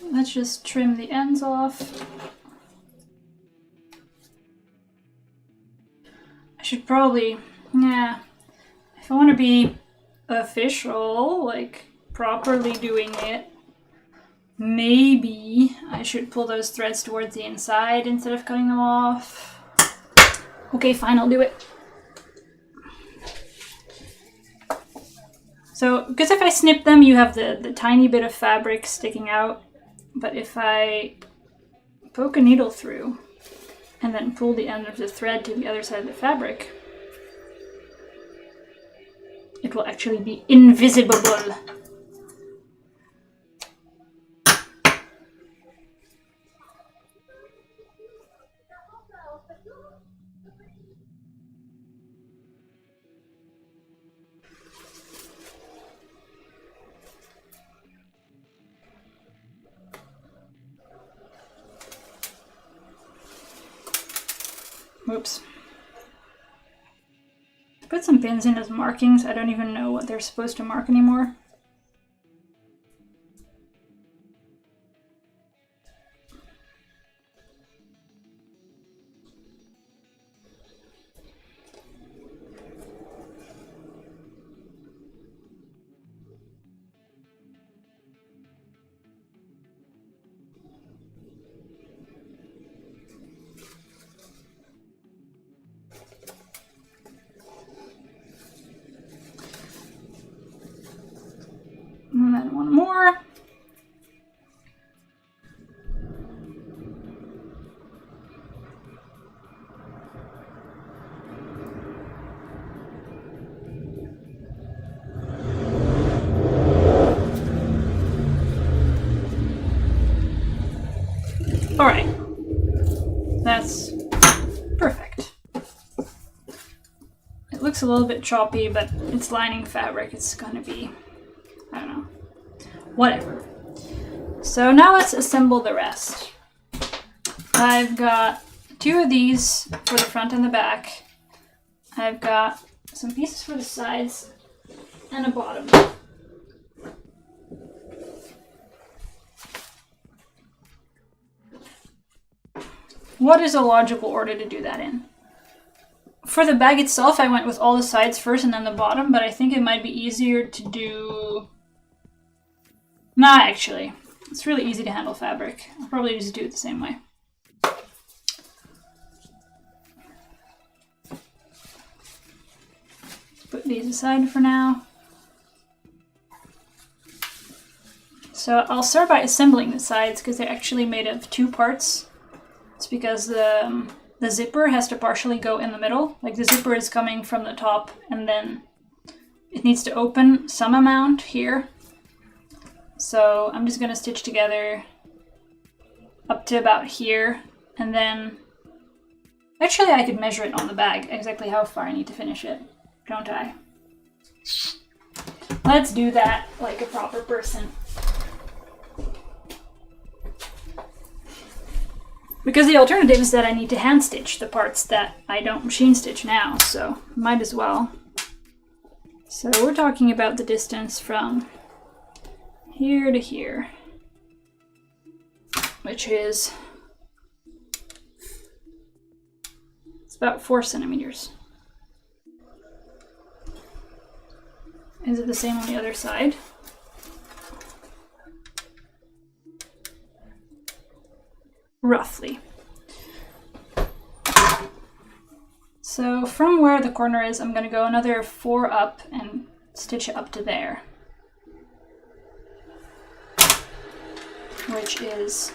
Let's just trim the ends off. I should probably, if I want to be official, like properly doing it, maybe I should pull those threads towards the inside instead of cutting them off. Okay, fine, I'll do it. So, because if I snip them, you have the tiny bit of fabric sticking out. But if I poke a needle through and then pull the end of the thread to the other side of the fabric, it will actually be invisible. Whoops. Put some pins in as markings. I don't even know what they're supposed to mark anymore. And then one more. Perfect. It looks a little bit choppy, but it's lining fabric. It's gonna be, I don't know, whatever. So now let's assemble the rest. I've got 2 of these for the front and the back. I've got some pieces for the sides and a bottom. What is a logical order to do that in? For the bag itself, I went with all the sides first and then the bottom, but I think it might be easier to do... Nah, actually. It's really easy to handle fabric. I'll probably just do it the same way. Put these aside for now. So I'll start by assembling the sides because they're actually made of 2 parts. It's because the zipper has to partially go in the middle. Like the zipper is coming from the top and then it needs to open some amount here. So I'm just going to stitch together up to about here, and then actually I could measure it on the bag exactly how far I need to finish it, don't I? Let's do that like a proper person. Because the alternative is that I need to hand stitch the parts that I don't machine stitch now, so might as well. So we're talking about the distance from here to here, which is, it's about 4 centimeters. Is it the same on the other side? Roughly. So from where the corner is, I'm going to go another 4 up and stitch it up to there, which is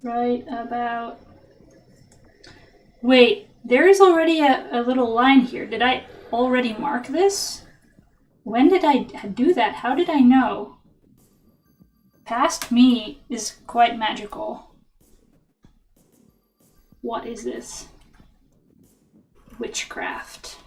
right about... Wait, there is already a little line here. Did I already mark this? When did I do that? How did I know? Past me is quite magical. What is this? Witchcraft.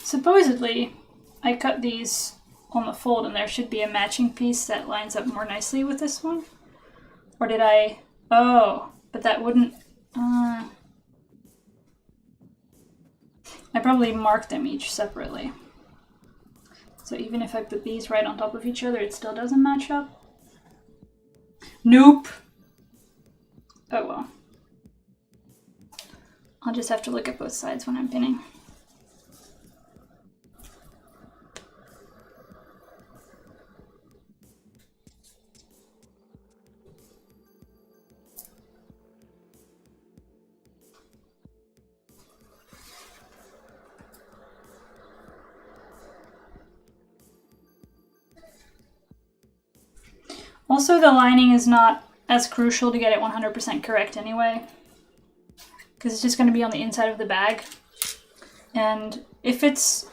Supposedly, I cut these on the fold and there should be a matching piece that lines up more nicely with this one. Or did I... Oh, but that wouldn't... I probably marked them each separately. So even if I put these right on top of each other, it still doesn't match up? Nope! Oh well. I'll just have to look at both sides when I'm pinning. Also, the lining is not as crucial to get it 100% correct anyway, because it's just going to be on the inside of the bag. And if it's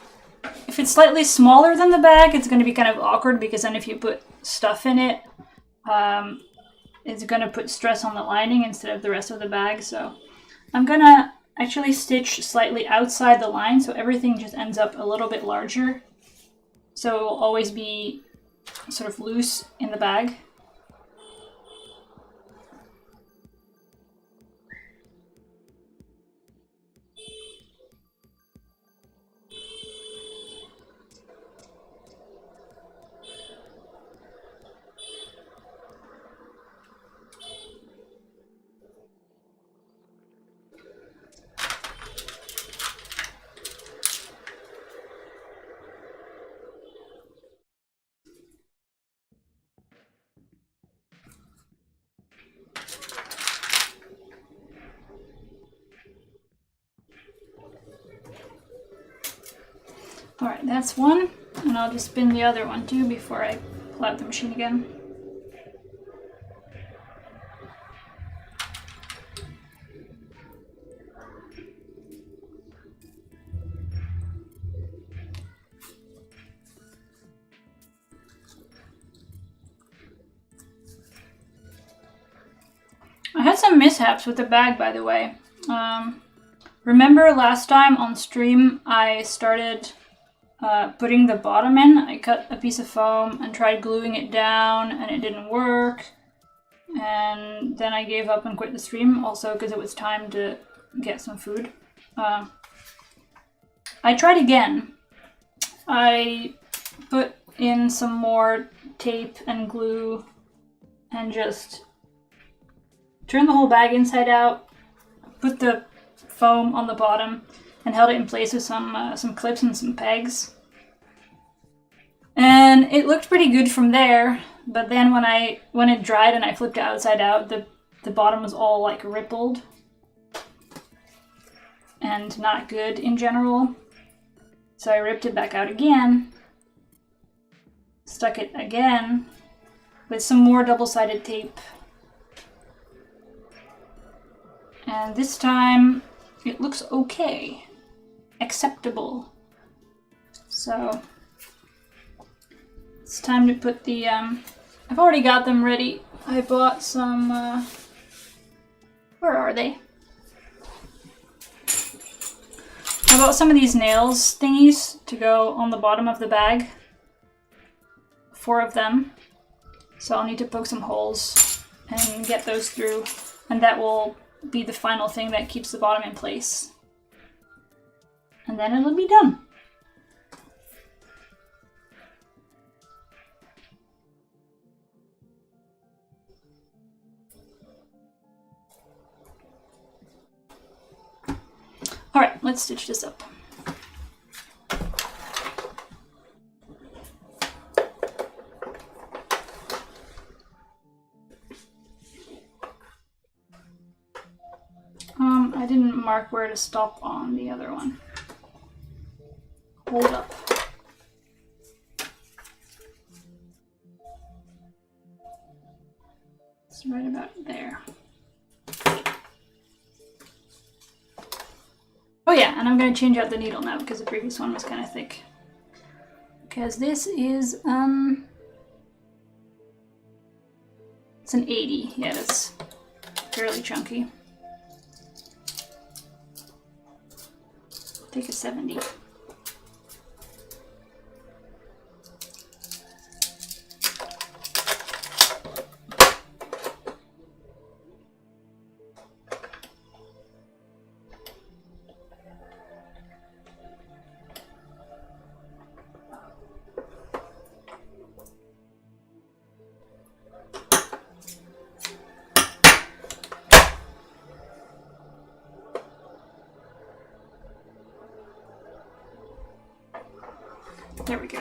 slightly smaller than the bag, it's going to be kind of awkward, because then if you put stuff in it, it's going to put stress on the lining instead of the rest of the bag. So I'm going to actually stitch slightly outside the line, so everything just ends up a little bit larger. So it will always be sort of loose in the bag. Alright, that's one, and I'll just spin the other one too before I pull out the machine again. I had some mishaps with the bag, by the way. Remember last time on stream I started putting the bottom in? I cut a piece of foam and tried gluing it down and it didn't work. And then I gave up and quit the stream, also because it was time to get some food. I tried again. I put in some more tape and glue and just turned the whole bag inside out, put the foam on the bottom, and held it in place with some clips and some pegs. And it looked pretty good from there, but then when it dried and I flipped it outside out, the bottom was all like rippled and not good in general. So I ripped it back out again, stuck it again with some more double-sided tape. And this time it looks okay, acceptable. So it's time to put the, I've already got them ready. I bought some, where are they? I bought some of these nails thingies to go on the bottom of the bag. 4 of them. So I'll need to poke some holes and get those through, and that will be the final thing that keeps the bottom in place. And then it'll be done. All right, let's stitch this up. I didn't mark where to stop on the other one. Hold up. It's right about there. Oh yeah, and I'm going to change out the needle now because the previous one was kind of thick. Because this is, it's an 80. Yeah, that's fairly chunky. Take a 70. There we go.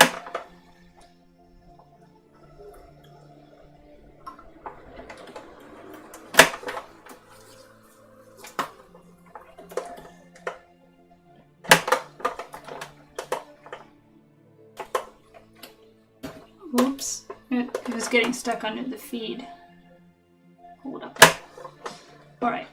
Whoops, it was getting stuck under the feed. Hold up. All right.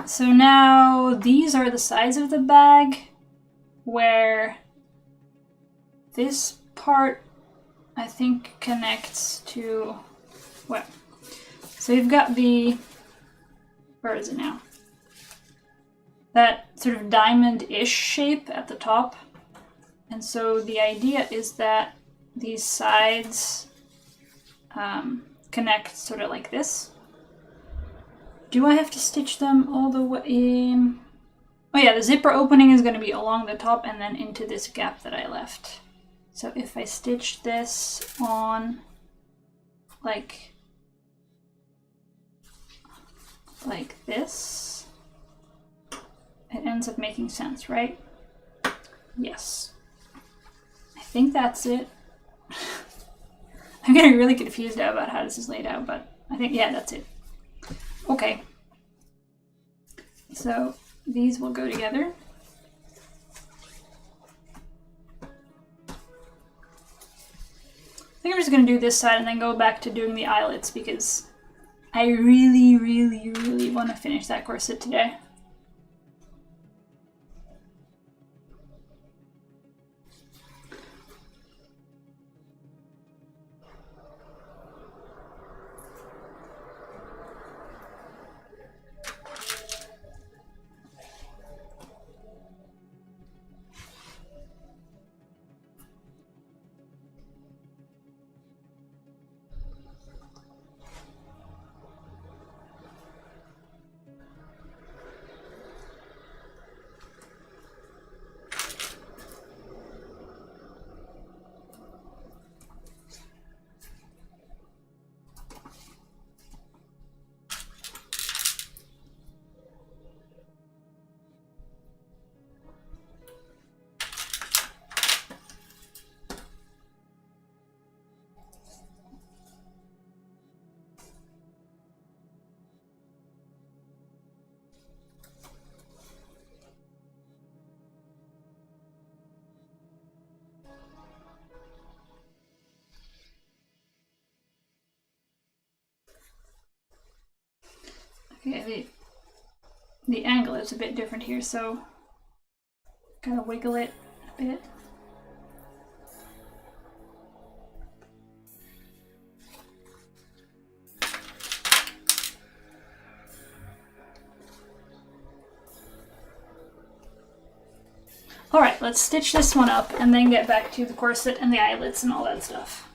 So now these are the sides of the bag where this part I think connects to, well, so you've got the, where is it now? That sort of diamond-ish shape at the top. And so the idea is that these sides connect sort of like this. Do I have to stitch them all the way in? Oh yeah, the zipper opening is going to be along the top and then into this gap that I left. So if I stitch this on like this, it ends up making sense, right? Yes. I think that's it. I'm getting really confused now about how this is laid out, but I think, yeah, that's it. Okay. So these will go together. I think I'm just going to do this side and then go back to doing the eyelets because I really, really, really want to finish that corset today. Okay, the angle is a bit different here, so gotta wiggle it a bit. Alright, let's stitch this one up and then get back to the corset and the eyelets and all that stuff.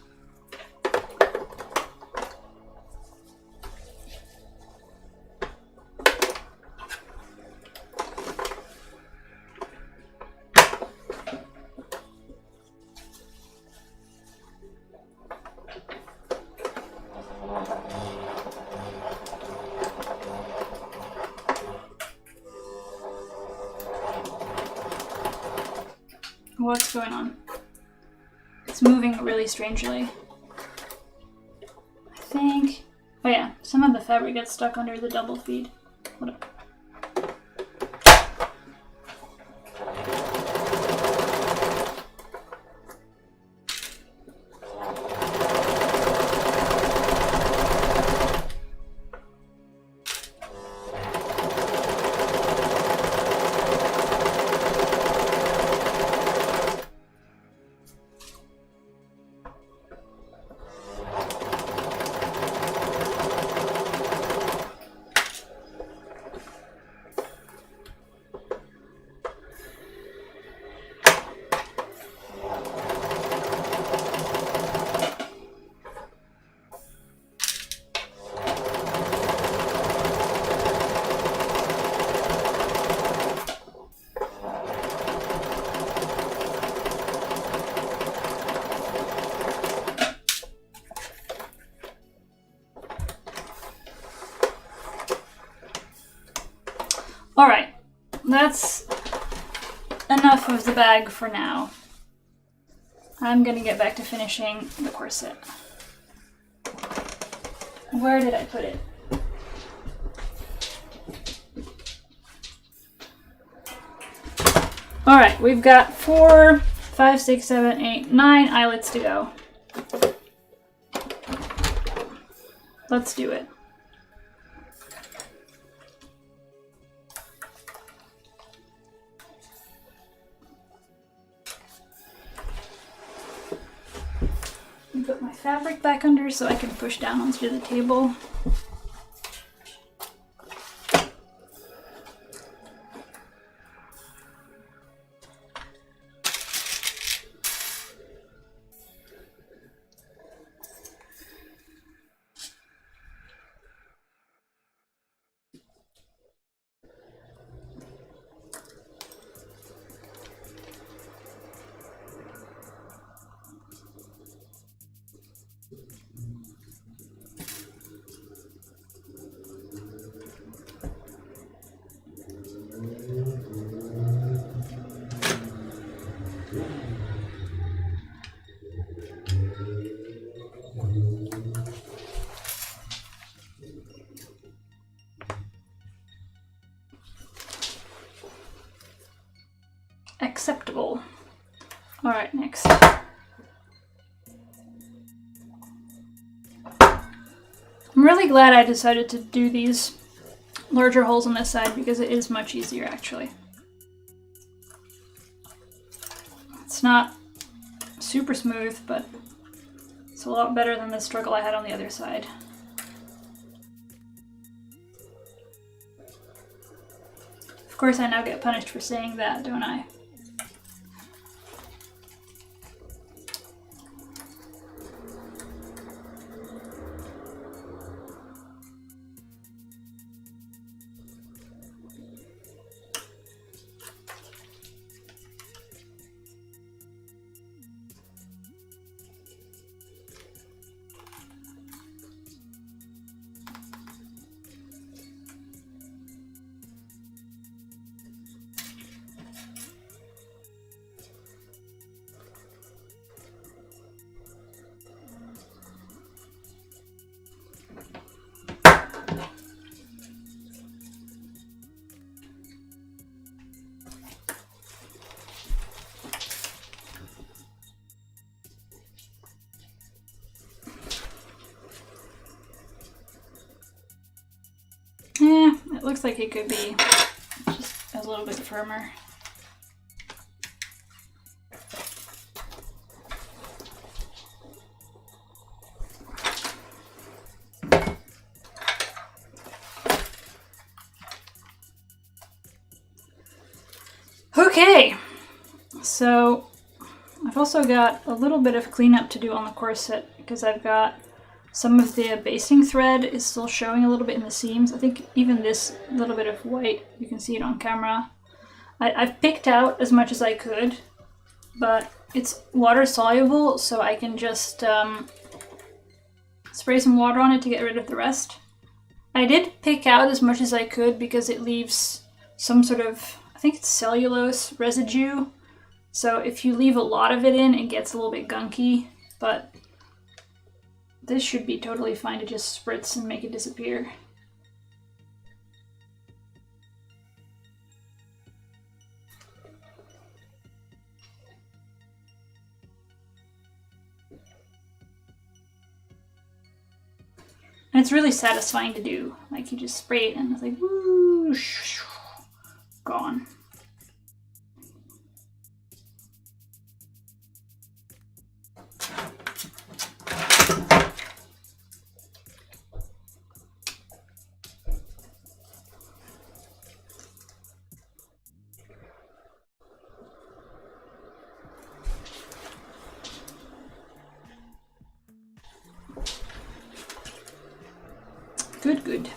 What's going on? It's moving really strangely. I think... Oh yeah, some of the fabric gets stuck under the double feed. Hold up. Alright, that's enough of the bag for now. I'm gonna get back to finishing the corset. Where did I put it? Alright, we've got 4, 5, 6, 7, 8, 9 eyelets to go. Let's do it. fabric back under so I can push down onto the table. Acceptable. All right, next. I'm really glad I decided to do these larger holes on this side because it is much easier actually. It's not super smooth, but it's a lot better than the struggle I had on the other side. Of course, I now get punished for saying that, don't I? Yeah, it looks like it could be just a little bit firmer. Okay, so I've also got a little bit of cleanup to do on the corset because I've got some of the basting thread is still showing a little bit in the seams. I think even this little bit of white, you can see it on camera. I've picked out as much as I could, but it's water soluble, so I can just spray some water on it to get rid of the rest. I did pick out as much as I could because it leaves some sort of, I think it's cellulose residue. So if you leave a lot of it in, it gets a little bit gunky, but this should be totally fine to just spritz and make it disappear. And it's really satisfying to do. Like you just spray it and it's like whoosh, gone. Good, good.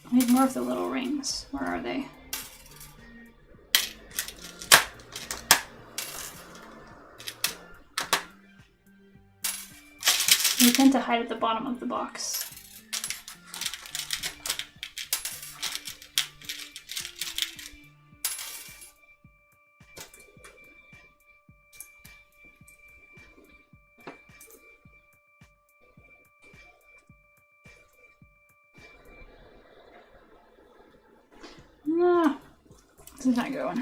I need more of the little rings. Where are they? They tend to hide at the bottom of the box. This is not going.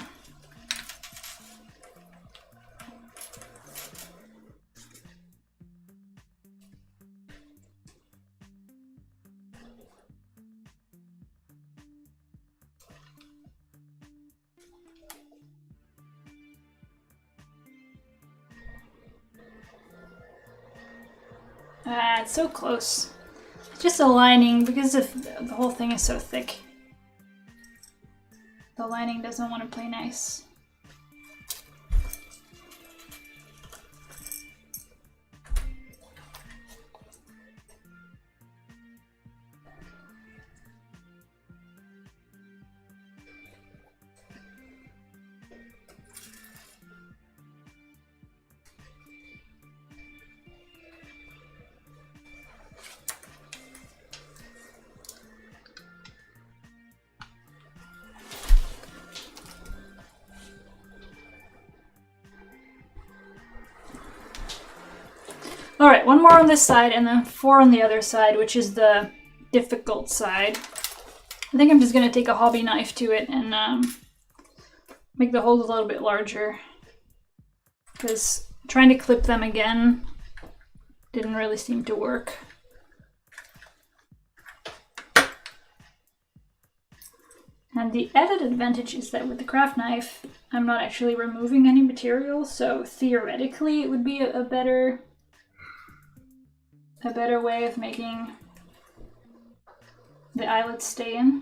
Ah, it's so close. It's just a lining because the whole thing is so thick. The lining doesn't want to play nice. Alright, one more on this side and then 4 on the other side, which is the difficult side. I think I'm just going to take a hobby knife to it and make the holes a little bit larger. Because trying to clip them again didn't really seem to work. And the added advantage is that with the craft knife, I'm not actually removing any material, so theoretically it would be a better way of making the eyelets stay in.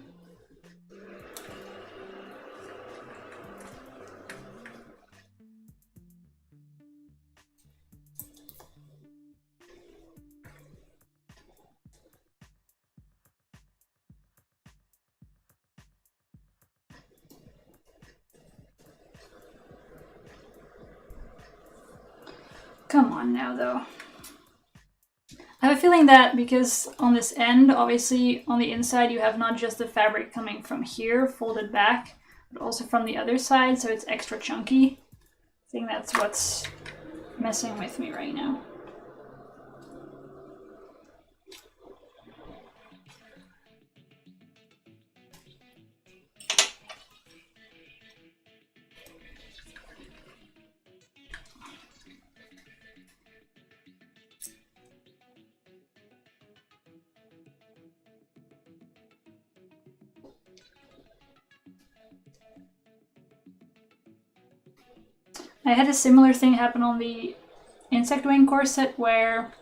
Come on now, though. I have a feeling that because on this end, obviously on the inside you have not just the fabric coming from here folded back, but also from the other side, so it's extra chunky. I think that's what's messing with me right now. I had a similar thing happen on the insect wing corset where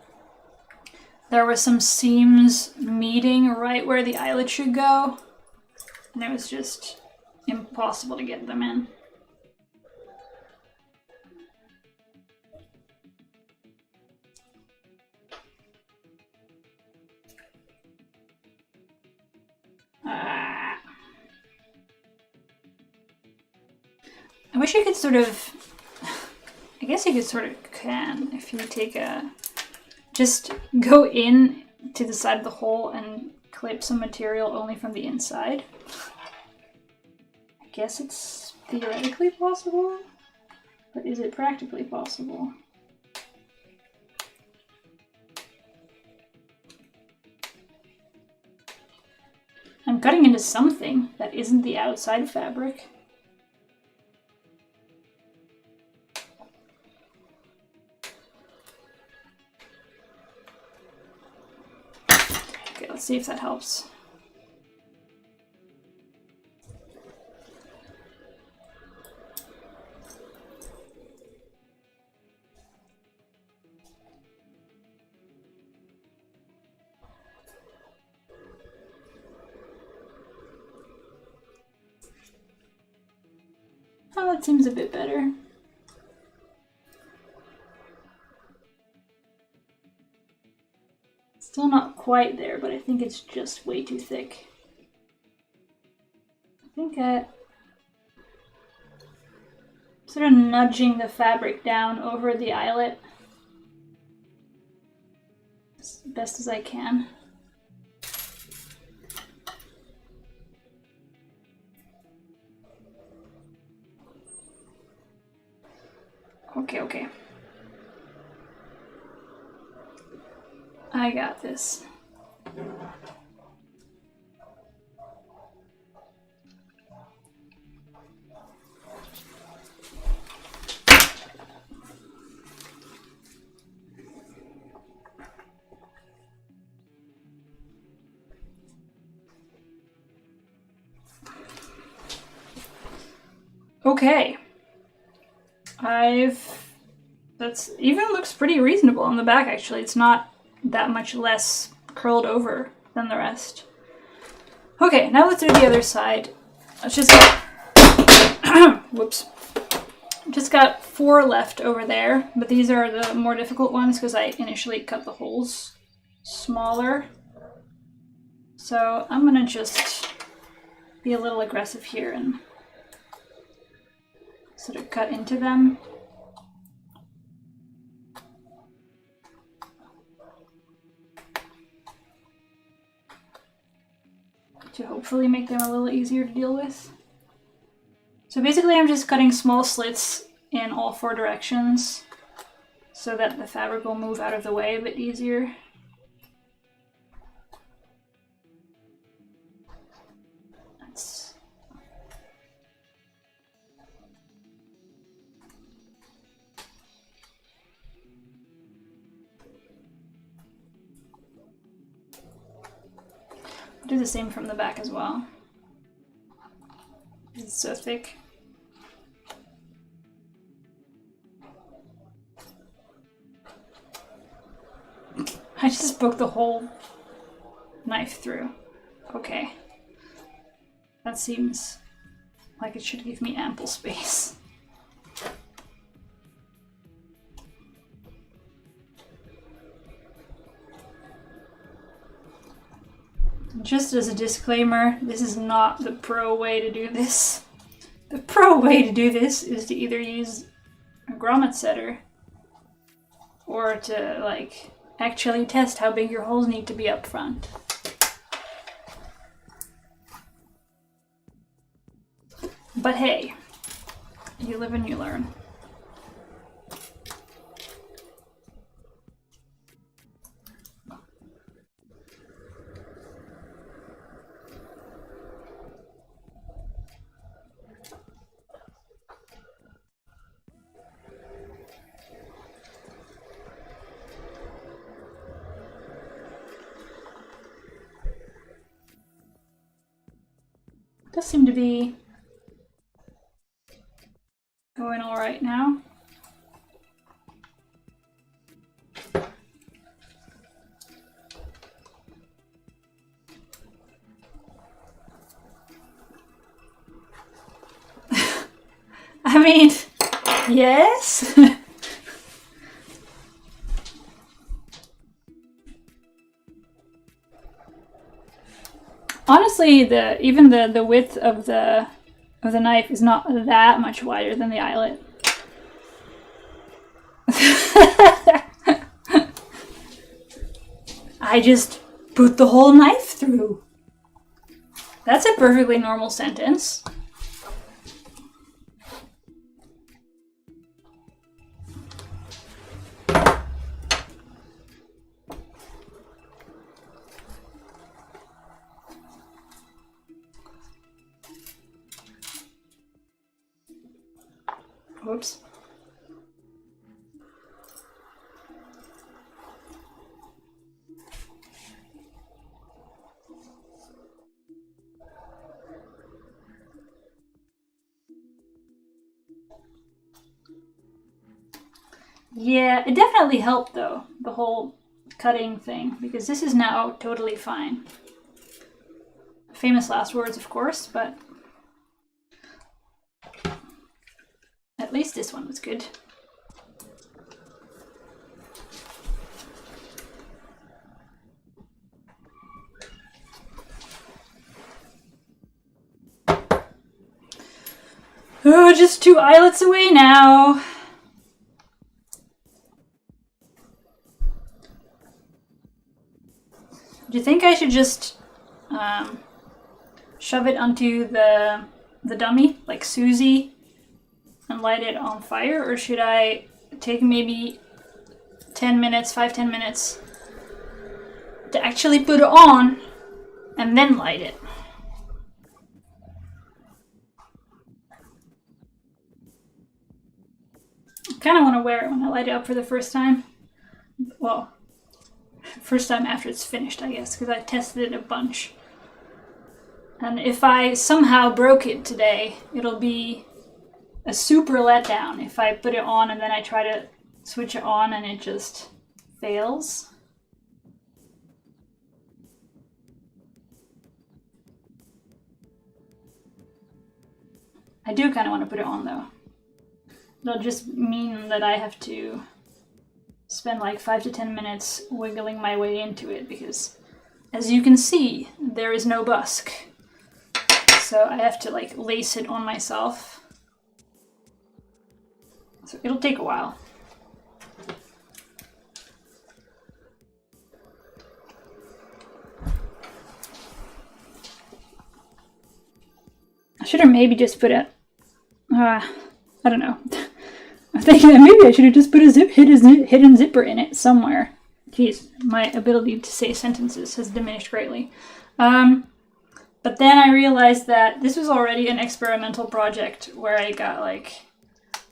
there were some seams meeting right where the eyelet should go, and it was just impossible to get them in. I wish you could sort of, I guess you could sort of can if you take just go in to the side of the hole and clip some material only from the inside. I guess it's theoretically possible, but is it practically possible? I'm cutting into something that isn't the outside fabric. Okay, let's see if that helps. Oh, that seems a bit better. Still not quite there, but I think it's just way too thick. I think sort of nudging the fabric down over the eyelet as best as I can. Okay. I got this. Okay. That's even looks pretty reasonable on the back, actually. It's not that much less curled over than the rest. Okay, now let's do the other side. Let's just get, whoops. Just got 4 left over there, but these are the more difficult ones because I initially cut the holes smaller. So I'm gonna just be a little aggressive here and sort of cut into them. To hopefully make them a little easier to deal with. So basically I'm just cutting small slits in all 4 directions so that the fabric will move out of the way a bit easier. Do the same from the back as well. It's so thick. I just poked the whole knife through. Okay. That seems like it should give me ample space. Just as a disclaimer, this is not the pro way to do this. The pro way to do this is to either use a grommet setter or to like actually test how big your holes need to be up front. But hey, you live and you learn. Does seem to be going all right now. I mean, yes. Honestly, even the width of the knife is not that much wider than the eyelet. I just put the whole knife through. That's a perfectly normal sentence. Whoops. Yeah, it definitely helped though, the whole cutting thing, because this is now totally fine. Famous last words, of course, but at least this one was good. Oh, just 2 eyelets away now. Do you think I should just shove it onto the dummy, like Susie, and light it on fire? Or should I take maybe 10 minutes, 5-10 minutes to actually put it on and then light it? I kind of want to wear it when I light it up for the first time. Well, first time after it's finished, I guess, because I tested it a bunch. And if I somehow broke it today, it'll be a super letdown if I put it on and then I try to switch it on and it just fails. I do kind of want to put it on though. It'll just mean that I have to spend like 5 to 10 minutes wiggling my way into it because, as you can see, there is no busk. So I have to like lace it on myself. So it'll take a while. I should have maybe just put it, I don't know. I'm thinking that maybe I should have just put a hidden zipper in it somewhere. Jeez, my ability to say sentences has diminished greatly. But then I realized that this was already an experimental project where I got like,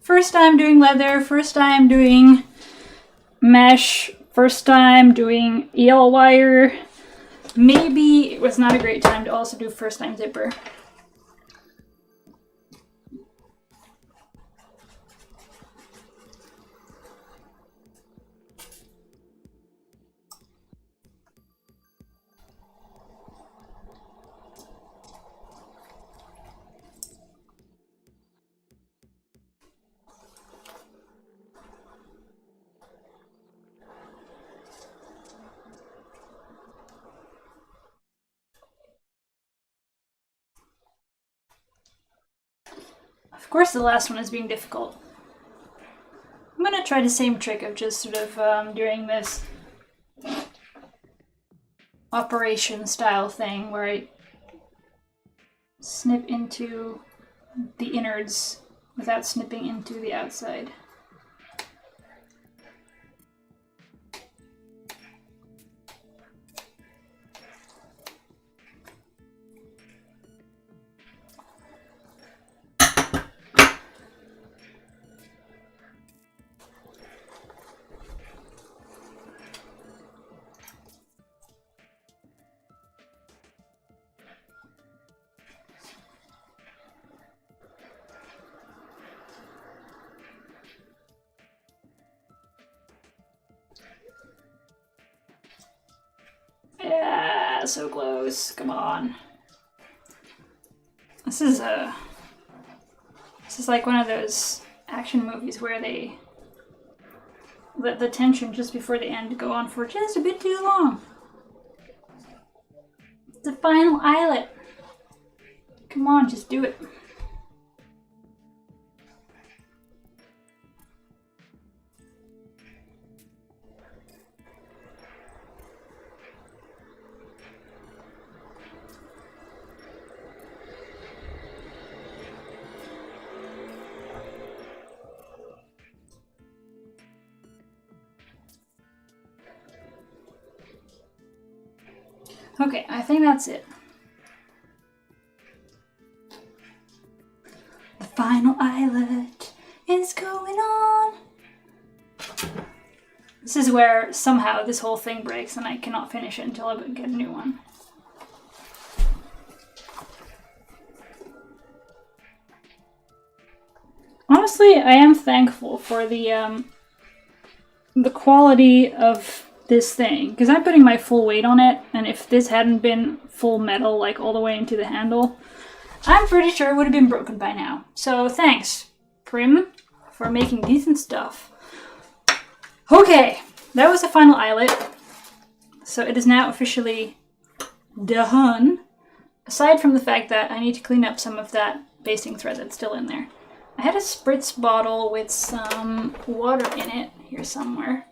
first time doing leather, first time doing mesh, first time doing EL wire. Maybe it was not a great time to also do first time zipper. Of course the last one is being difficult. I'm gonna try the same trick of just sort of doing this operation style thing where I snip into the innards without snipping into the outside. Yeah, so close. Come on. This is like one of those action movies where they let the tension just before the end go on for just a bit too long. The final eyelet. Come on, just do it. Okay, I think that's it. The final eyelet is going on. This is where somehow this whole thing breaks and I cannot finish it until I get a new one. Honestly, I am thankful for the quality of this thing, because I'm putting my full weight on it, and if this hadn't been full metal, like all the way into the handle, I'm pretty sure it would have been broken by now. So thanks, Prim, for making decent stuff. Okay, that was the final eyelet. So it is now officially done. Aside from the fact that I need to clean up some of that basting thread that's still in there. I had a spritz bottle with some water in it here somewhere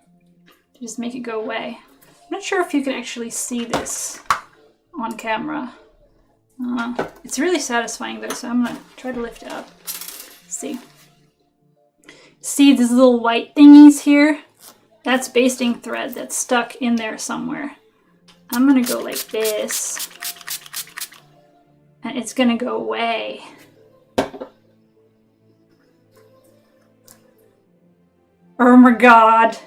to just make it go away. I'm not sure if you can actually see this on camera. It's really satisfying though, so I'm gonna try to lift it up. Let's see. See these little white thingies here? That's basting thread that's stuck in there somewhere. I'm gonna go like this, and it's gonna go away. Oh my god,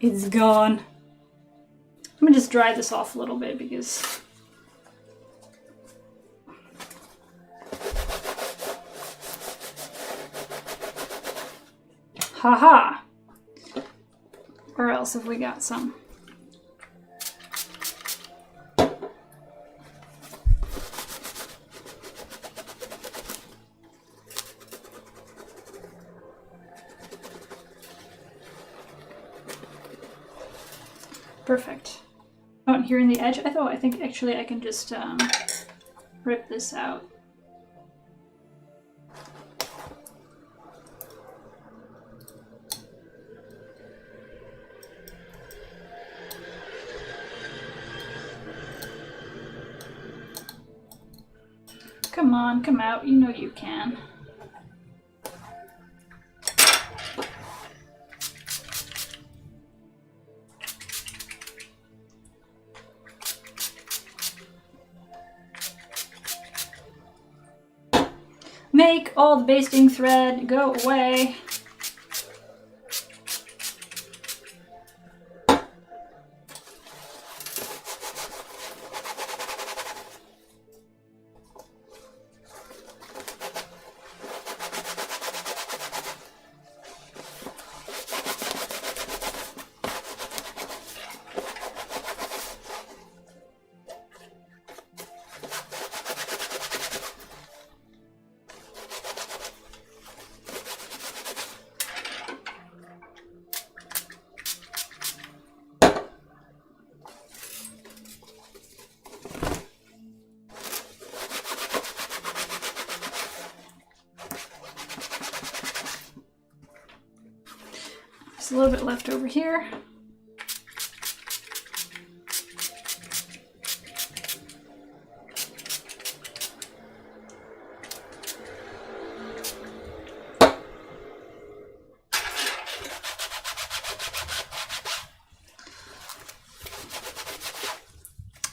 it's gone. I'm gonna just dry this off a little bit because haha. Where else have we got some? Perfect. Oh, and here in the edge, I think actually I can just rip this out. Come on, come out. You know you can. Make all the basting thread go away. There's a little bit left over here.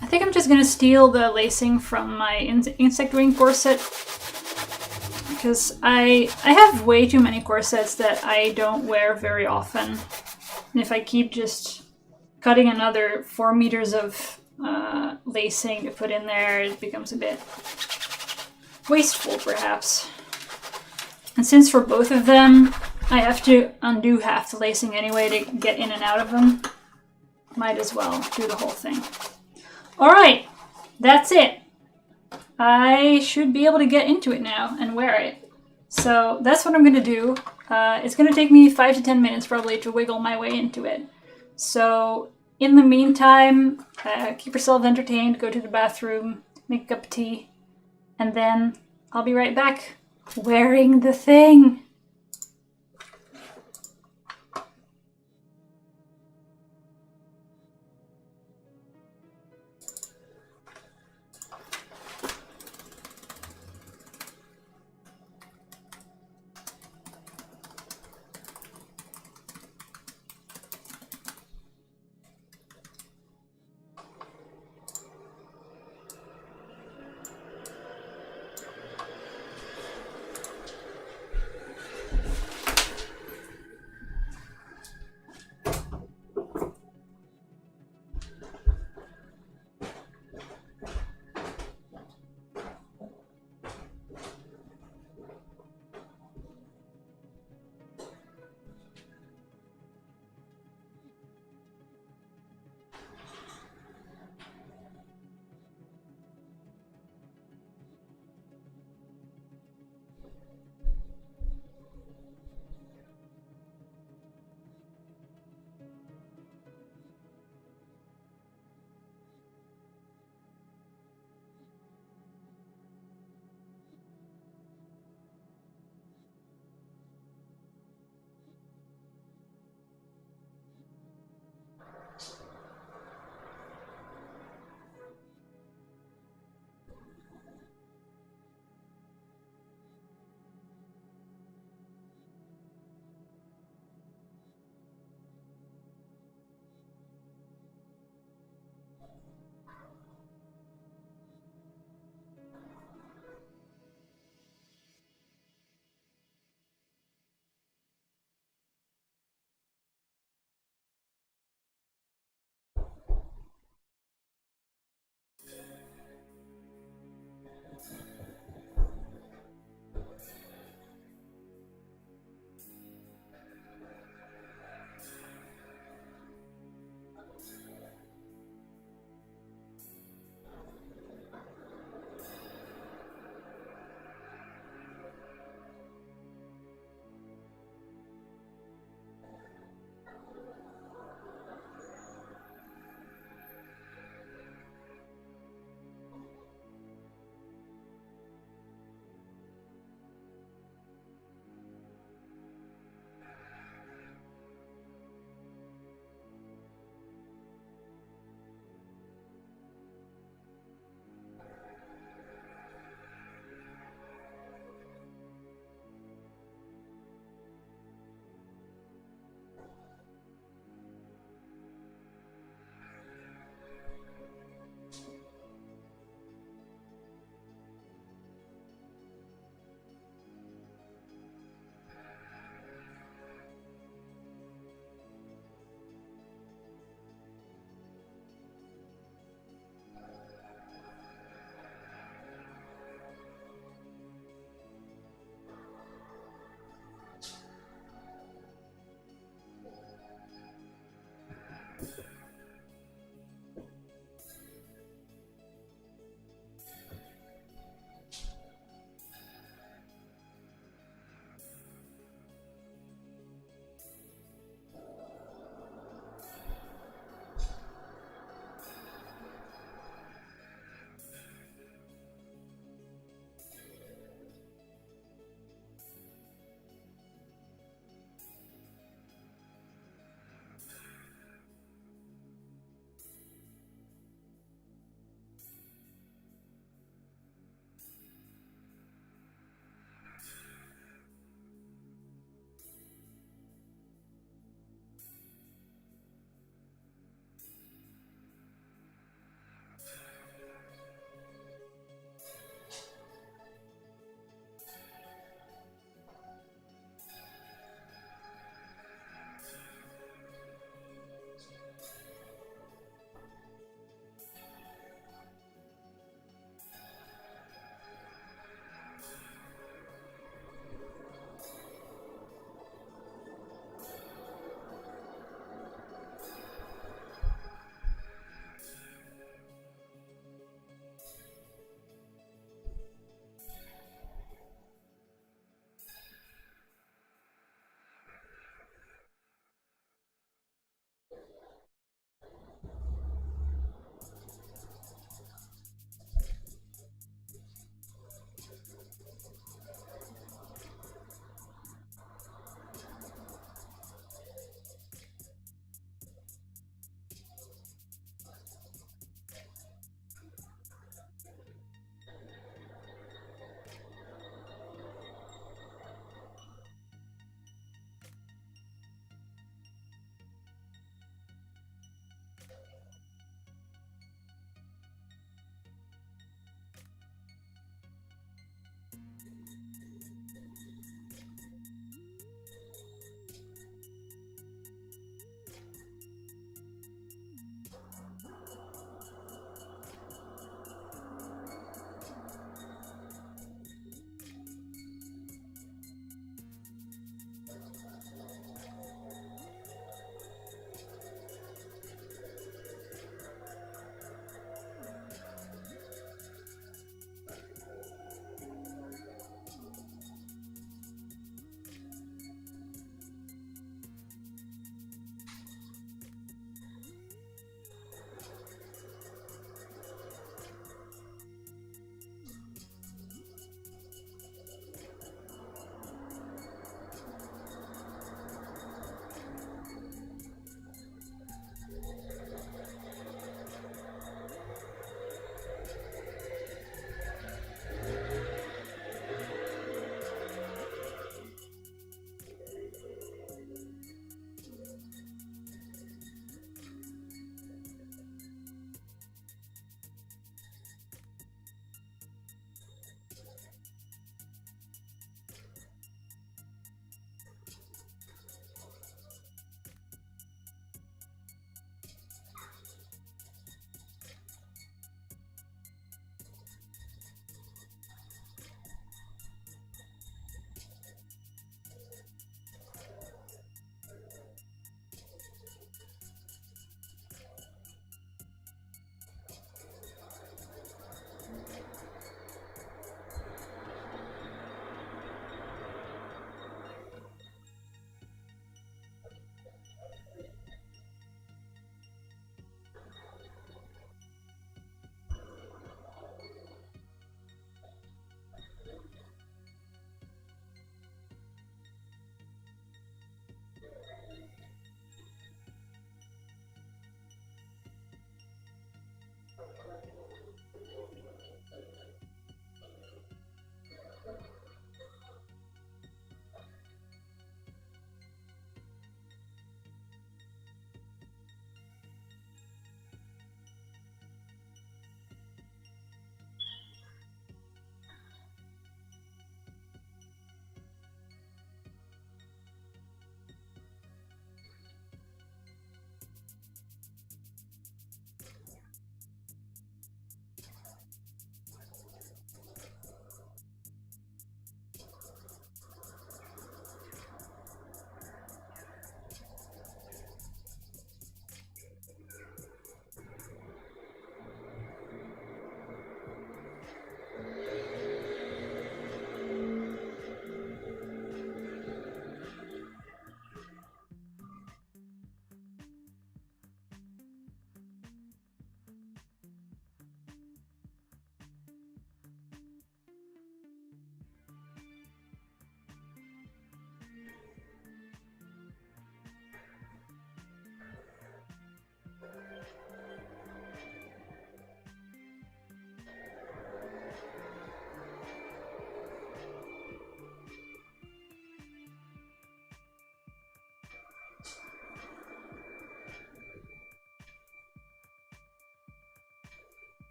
I think I'm just gonna steal the lacing from my insect wing corset, because I have way too many corsets that I don't wear very often. And if I keep just cutting another 4 meters of lacing to put in there, it becomes a bit wasteful, perhaps. And since for both of them, I have to undo half the lacing anyway to get in and out of them, might as well do the whole thing. Alright, that's it. I should be able to get into it now and wear it. So that's what I'm going to do. It's going to take me 5 to 10 minutes probably to wiggle my way into it. So in the meantime, keep yourself entertained, go to the bathroom, make a cup of tea, and then I'll be right back wearing the thing.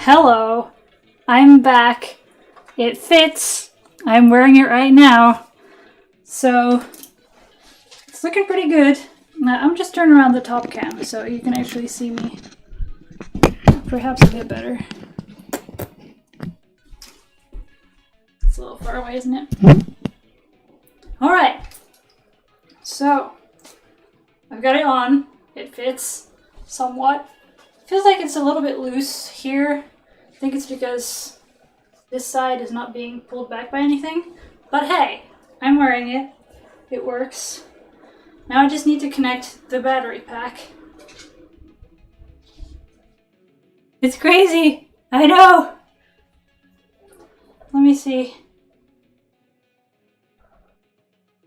Hello. I'm back. It fits. I'm wearing it right now. So, it's looking pretty good. Now, I'm just turning around the top cam so you can actually see me. Perhaps a bit better. It's a little far away, isn't it? Alright. So, I've got it on. It fits somewhat. Feels like it's a little bit loose here. I think it's because this side is not being pulled back by anything. But hey, I'm wearing it. It works. Now I just need to connect the battery pack. It's crazy! I know! Let me see.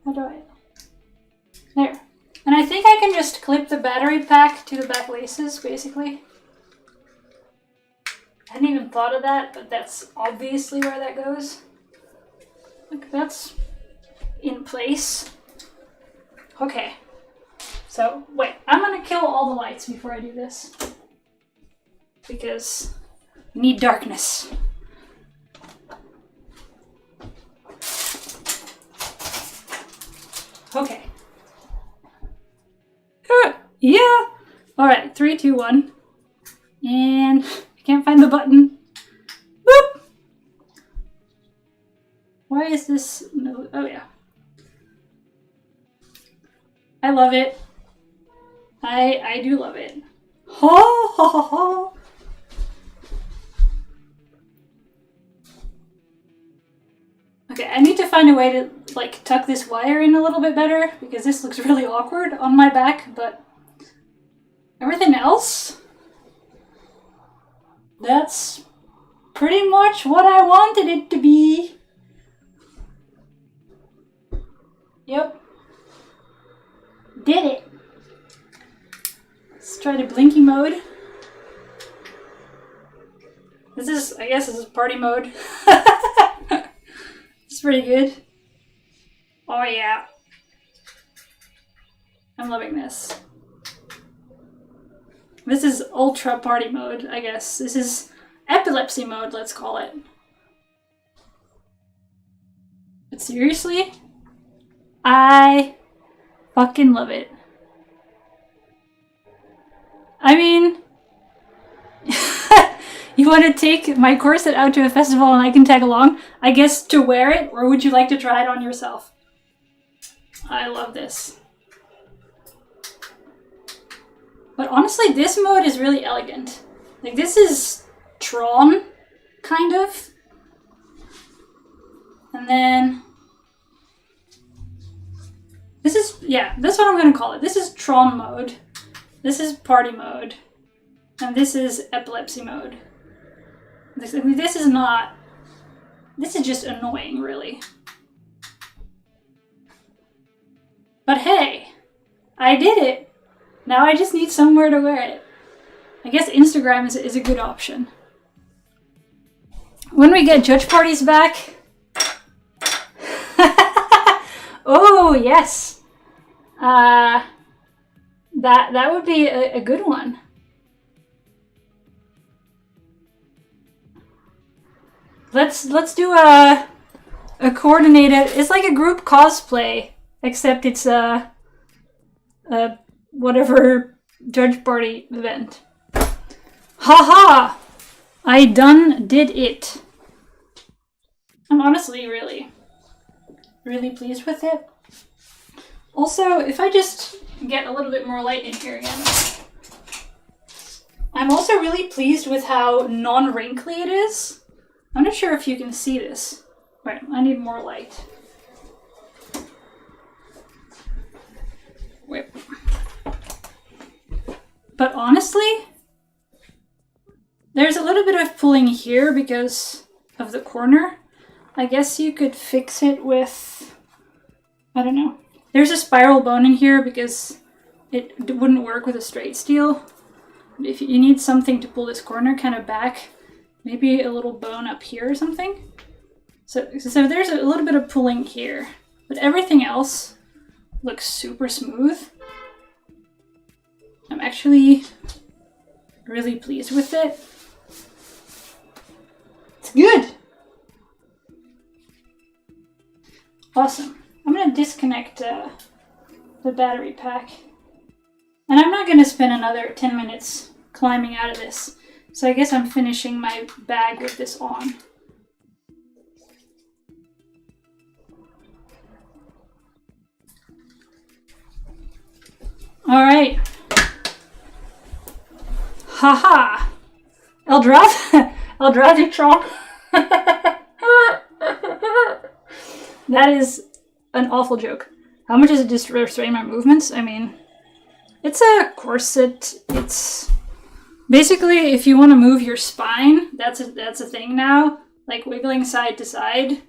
How do I... There. And I think I can just clip the battery pack to the back laces, basically. I hadn't even thought of that, but that's obviously where that goes. Look, that's in place. Okay. So, wait, I'm gonna kill all the lights before I do this. Because we need darkness. Okay. Yeah! Alright, 3, 2, 1. And I can't find the button. Boop! Why is this? No. Oh, yeah. I love it. I do love it. Ha ha ha ha! Okay, I need to find a way to, like, tuck this wire in a little bit better, because this looks really awkward on my back, but everything else, that's pretty much what I wanted it to be. Yep. Did it. Let's try the blinky mode. This is, I guess this is party mode. It's pretty good. Oh yeah. I'm loving this. This is ultra party mode, I guess. This is epilepsy mode, let's call it. But seriously? I fucking love it. I mean, you want to take my corset out to a festival and I can tag along? I guess to wear it, or would you like to try it on yourself? I love this. But honestly, this mode is really elegant. Like, this is Tron, kind of. And then... this is, yeah, that's what I'm gonna call it. This is Tron mode. This is party mode. And this is epilepsy mode. This is not... this is just annoying, really. But hey, I did it! Now I just need somewhere to wear it. I guess Instagram is a good option. When we get judge parties back... oh, yes! That would be a good one. Let's do a coordinated... it's like a group cosplay, except it's a whatever judge party event. Haha! I did it. I'm honestly really pleased with it. Also, if I just get a little bit more light in here again. I'm also really pleased with how non-wrinkly it is. I'm not sure if you can see this. Right, I need more light. Wait. But honestly, there's a little bit of pulling here because of the corner. I guess you could fix it with, I don't know. There's a spiral bone in here because it wouldn't work with a straight steel. If you need something to pull this corner kind of back, maybe a little bone up here or something. So there's a little bit of pulling here, but everything else looks super smooth. I'm actually really pleased with it. It's good. Awesome. I'm gonna disconnect the battery pack. And I'm not gonna spend another 10 minutes climbing out of this. So I guess I'm finishing my bag with this on. All right. Haha. Eldrazi Tron. That is an awful joke. How much is it just restrain my movements? I mean, it's a corset. It's basically if you want to move your spine, that's a thing now. Like wiggling side to side.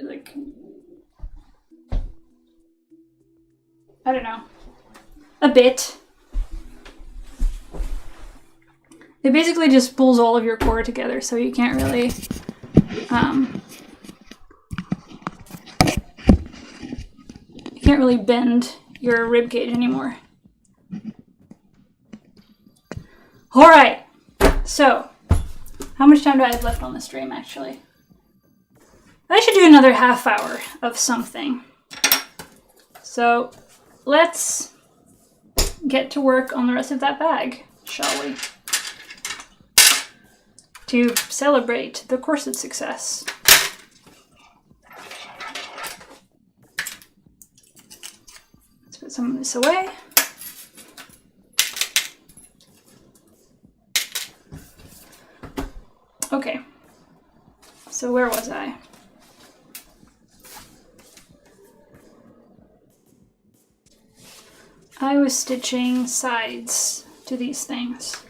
Like I don't know. A bit. It basically just pulls all of your core together, so you can't really bend your rib cage anymore. All right. So, how much time do I have left on the stream? Actually, I should do another half hour of something. So, let's get to work on the rest of that bag, shall we? To celebrate the corset success. Let's put some of this away. Okay, so where was I? I was stitching sides to these things.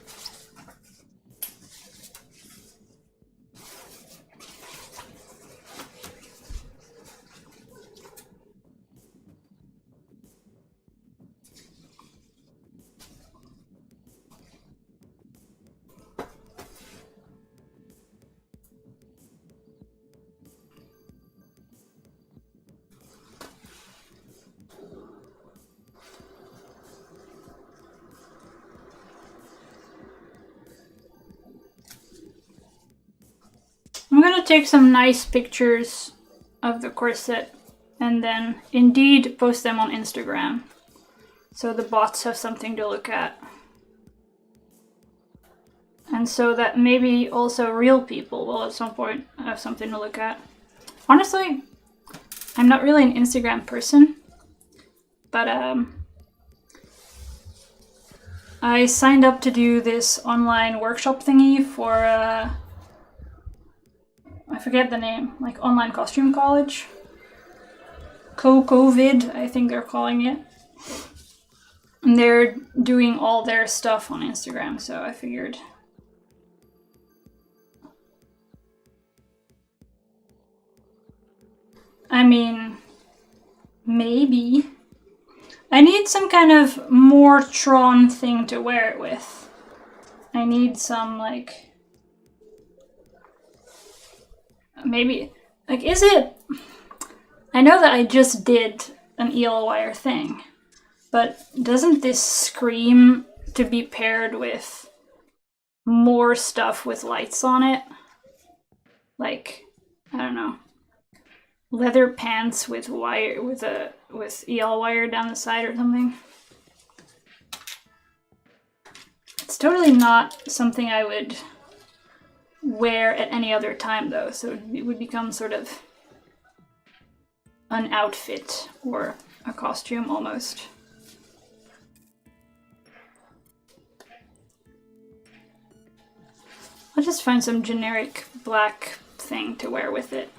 I'm gonna take some nice pictures of the corset and then indeed post them on Instagram so the bots have something to look at. And so that maybe also real people will at some point have something to look at. Honestly, I'm not really an Instagram person, but I signed up to do this online workshop thingy for I forget the name, like online costume college. COVID, I think they're calling it. And they're doing all their stuff on Instagram, so I figured. I mean, maybe. I need some kind of more Tron thing to wear it with. I need some, like... Maybe, like, is it... I know that I just did an EL wire thing, but doesn't this scream to be paired with more stuff with lights on it? Like, I don't know, leather pants with wire, with EL wire down the side or something. It's totally not something I would wear at any other time though, so it would become sort of an outfit or a costume almost. I'll just find some generic black thing to wear with it.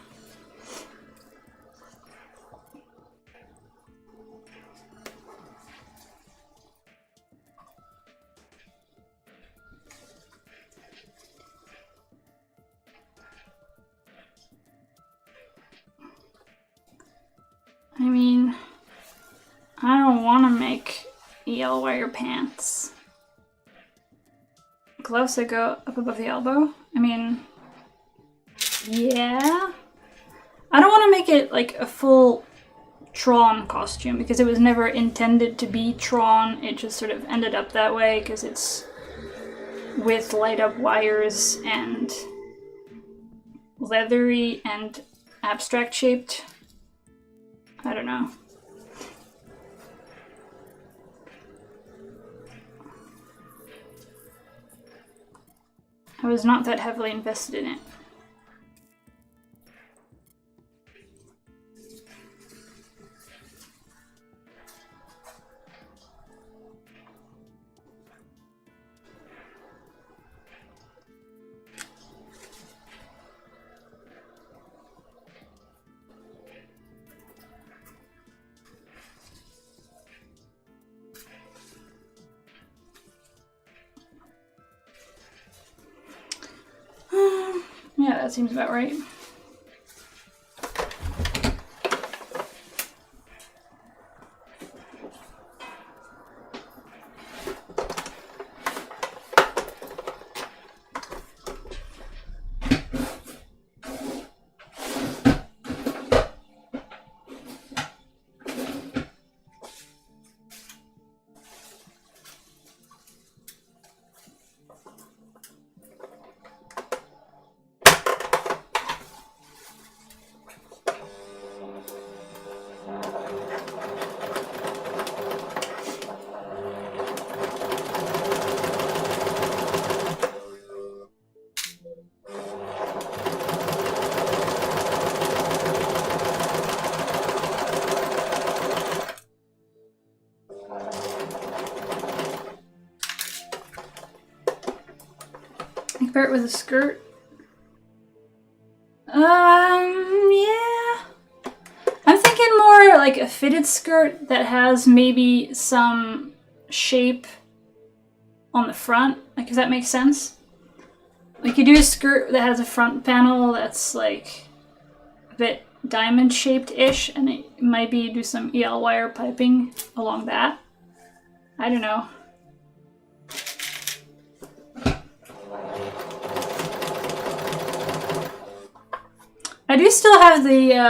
I mean, I don't want to make EL wire pants. Gloves that go up above the elbow? I mean, yeah. I don't want to make it like a full Tron costume because it was never intended to be Tron. It just sort of ended up that way because it's with light up wires and leathery and abstract shaped. I don't know. I was not that heavily invested in it. Yeah, that seems about right. Compare it with a skirt. Yeah. I'm thinking more like a fitted skirt that has maybe some shape on the front. Like, does that make sense? Like, you do a skirt that has a front panel that's like a bit diamond shaped-ish, and it might be do some EL wire piping along that. I don't know. I do still have the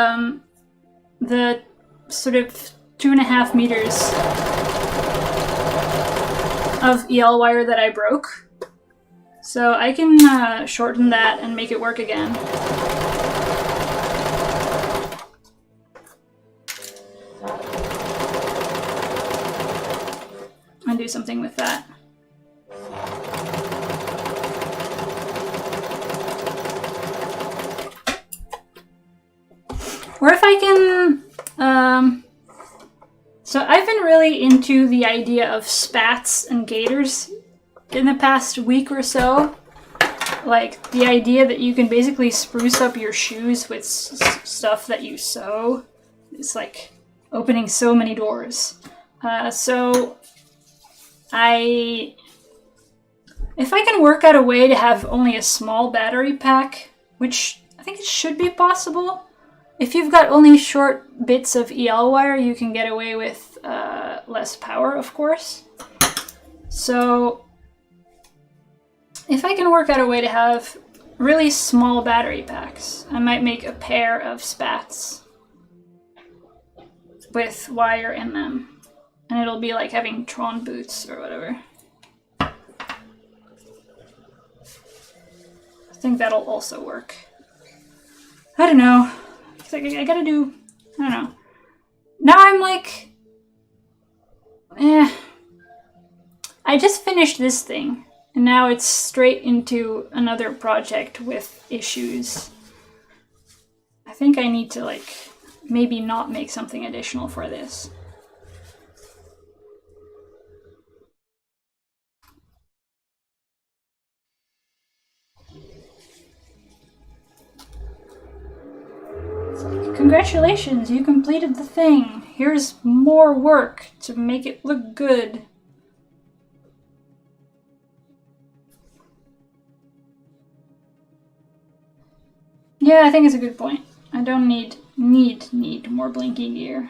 sort of 2.5 meters of EL wire that I broke, so I can shorten that and make it work again. And do something with that. Or if I can, so I've been really into the idea of spats and gaiters in the past week or so. Like, the idea that you can basically spruce up your shoes with stuff that you sew. It's like opening so many doors. So if I can work out a way to have only a small battery pack, which I think it should be possible. If you've got only short bits of EL wire, you can get away with less power, of course. So if I can work out a way to have really small battery packs, I might make a pair of spats with wire in them. And it'll be like having Tron boots or whatever. I think that'll also work. I don't know. I gotta do, I don't know. Now I'm like, I just finished this thing, and now it's straight into another project with issues. I think I need to, like, maybe not make something additional for this. Congratulations, you completed the thing. Here's more work to make it look good. Yeah, I think it's a good point. I don't need more blinky gear.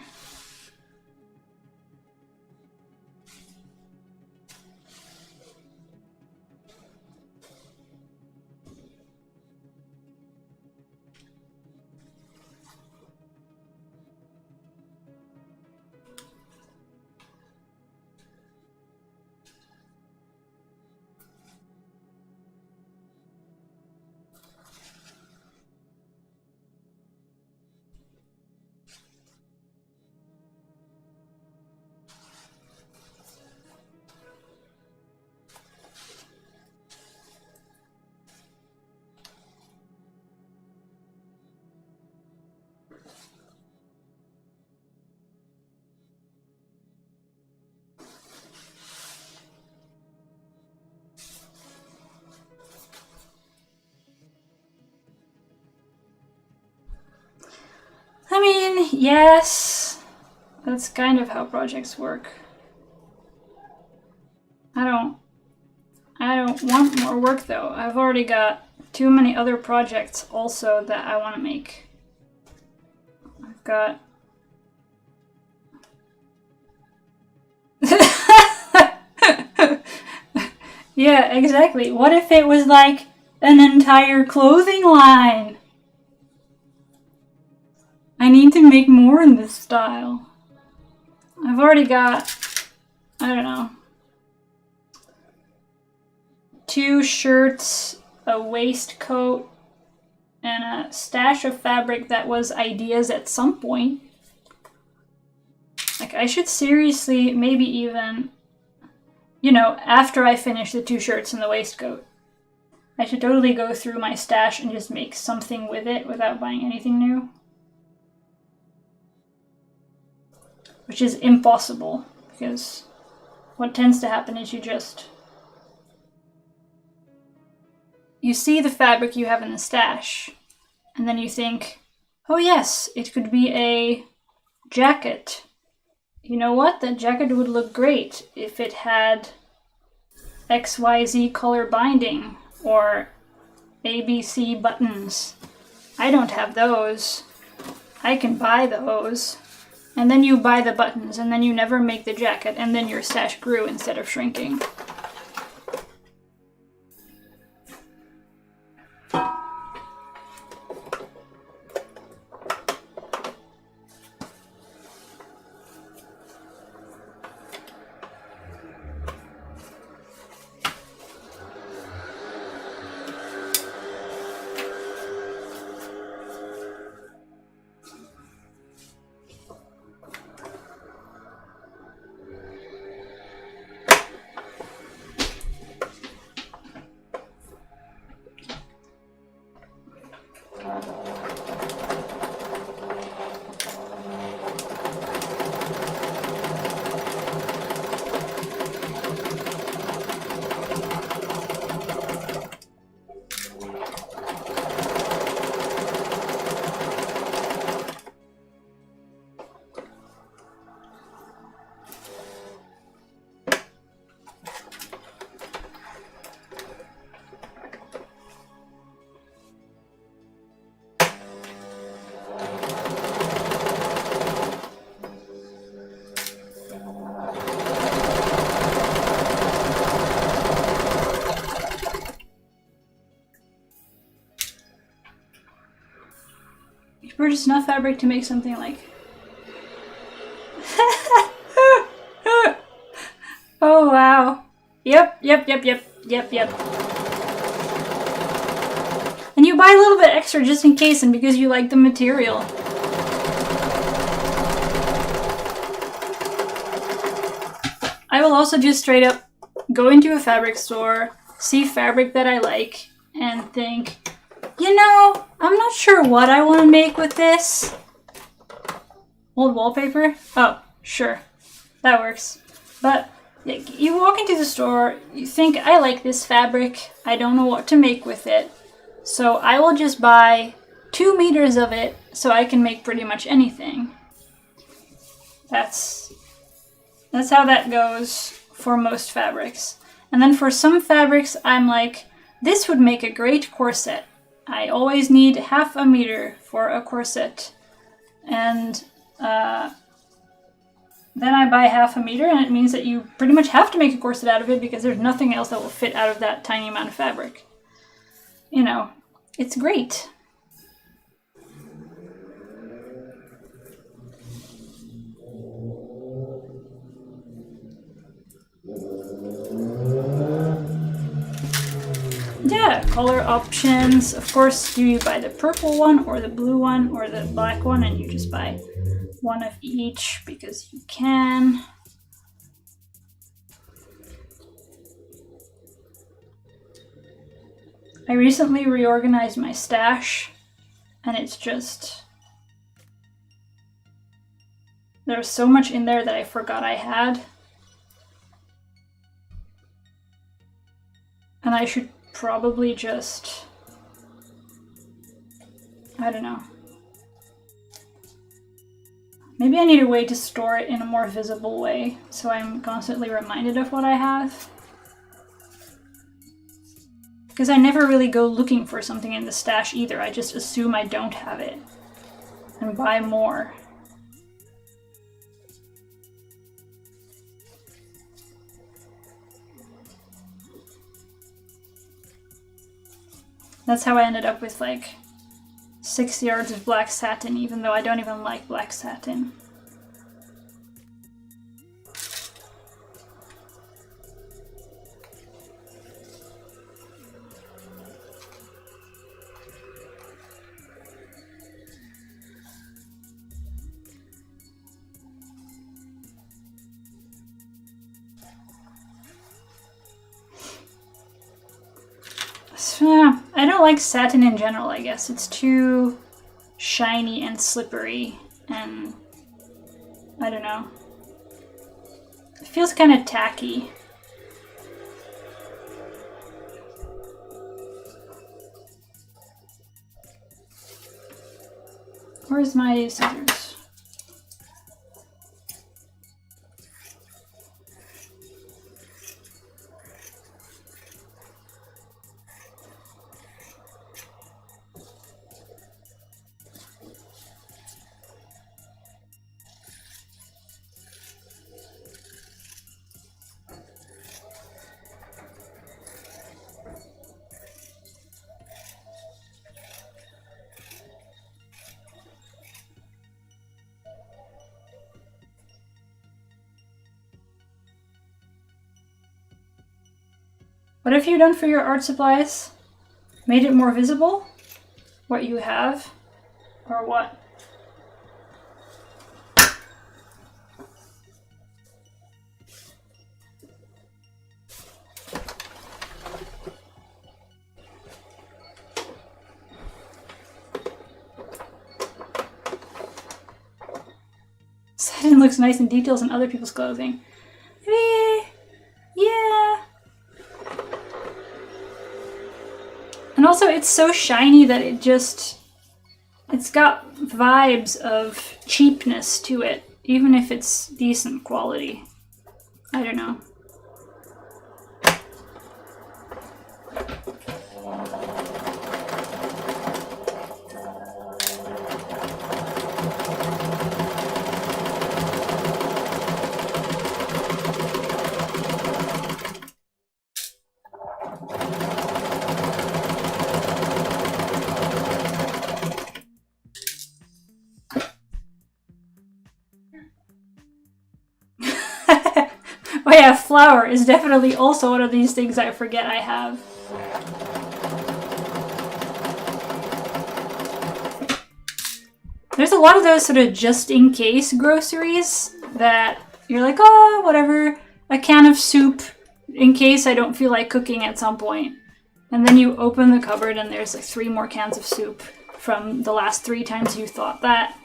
Yes. That's kind of how projects work. I don't want more work though. I've already got too many other projects also that I want to make. I've got... Yeah, exactly. What if it was like an entire clothing line? I need to make more in this style. I've already got, I don't know, 2 shirts, a waistcoat, and a stash of fabric that was ideas at some point. Like, I should seriously, maybe even, you know, after I finish the 2 shirts and the waistcoat, I should totally go through my stash and just make something with it without buying anything new. Which is impossible, because what tends to happen is you see the fabric you have in the stash, and then you think, oh yes, it could be a jacket. You know what? That jacket would look great if it had XYZ color binding or ABC buttons. I don't have those. I can buy those. And then you buy the buttons, and then you never make the jacket, and then your stash grew instead of shrinking. You purchased enough fabric to make something like... Oh wow. Yep. And you buy a little bit extra just in case and because you like the material. I will also just straight up go into a fabric store, see fabric that I like, and think, you know, I'm not sure what I want to make with this. Old wallpaper? Oh, sure. That works. But you walk into the store, you think, I like this fabric, I don't know what to make with it, so I will just buy 2 meters of it so I can make pretty much anything. That's how that goes for most fabrics. And then for some fabrics, I'm like, this would make a great corset. I always need 1/2 meter for a corset. And then I buy 1/2 meter, and it means that you pretty much have to make a corset out of it because there's nothing else that will fit out of that tiny amount of fabric. You know, it's great. Yeah, color options. Of course, do you buy the purple one or the blue one or the black one, and you just buy one of each because you can. I recently reorganized my stash, and it's just... there's so much in there that I forgot I had. And I should probably just... I don't know. Maybe I need a way to store it in a more visible way, so I'm constantly reminded of what I have. Because I never really go looking for something in the stash either, I just assume I don't have it and buy more. That's how I ended up with like 6 yards of black satin, even though I don't even like black satin. I don't like satin in general, I guess. It's too shiny and slippery, and I don't know. It feels kind of tacky. Where's my scissors? What have you done for your art supplies? Made it more visible? What you have? Or what? Satin looks nice in details in other people's clothing. Yeah. And also it's so shiny that it's got vibes of cheapness to it, even if it's decent quality. I don't know. Oh yeah, flour is definitely also one of these things I forget I have. There's a lot of those sort of just-in-case groceries that you're like, oh, whatever, a can of soup in case I don't feel like cooking at some point. And then you open the cupboard and there's like 3 more cans of soup from the last 3 times you thought that.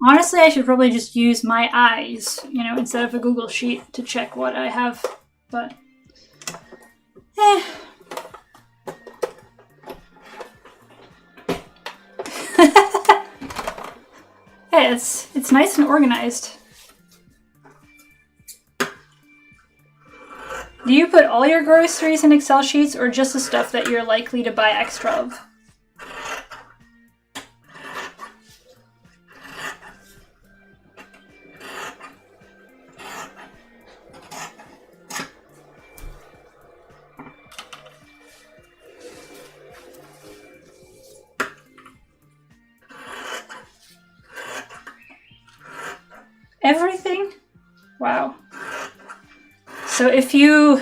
Honestly, I should probably just use my eyes, you know, instead of a Google Sheet to check what I have, but Hey, it's nice and organized. Do you put all your groceries in Excel sheets or just the stuff that you're likely to buy extra of? Everything? Wow. So if you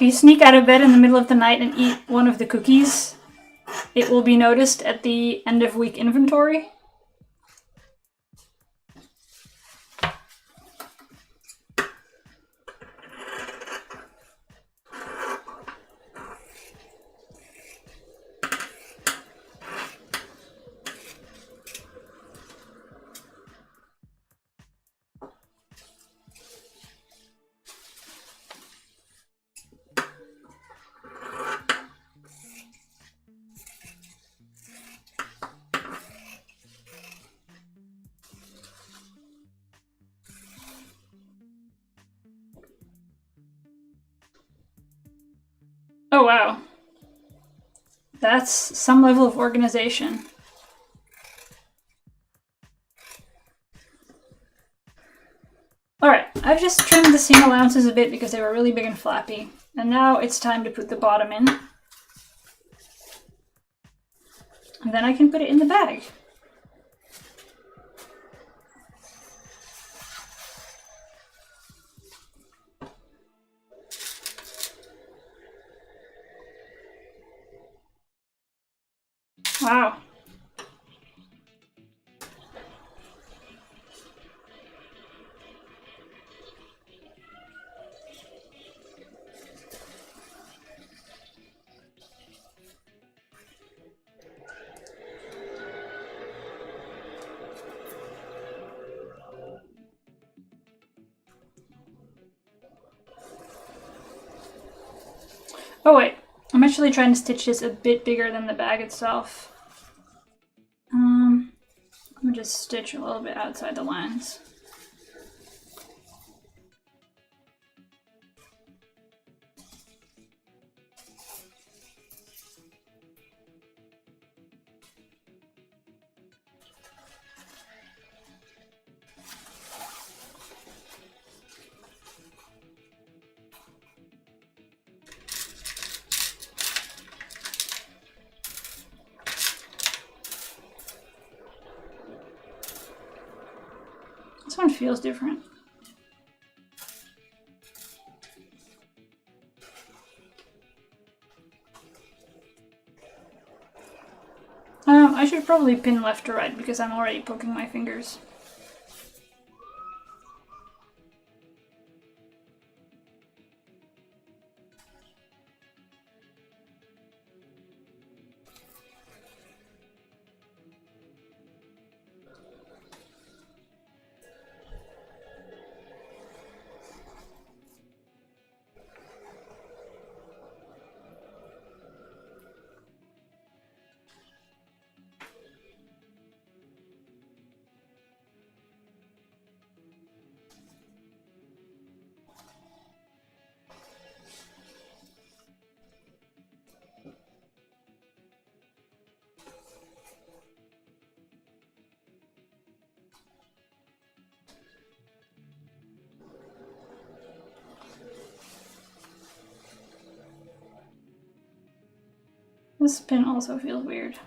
sneak out of bed in the middle of the night and eat one of the cookies, it will be noticed at the end of week inventory. Oh wow. That's some level of organization. Alright, I've just trimmed the seam allowances a bit because they were really big and flappy. And now it's time to put the bottom in. And then I can put it in the bag. Wow. Oh wait, I'm actually trying to stitch this a bit bigger than the bag itself. I'm gonna just stitch a little bit outside the lines. This one feels different. I should probably pin left to right because I'm already poking my fingers. This pin also feels weird.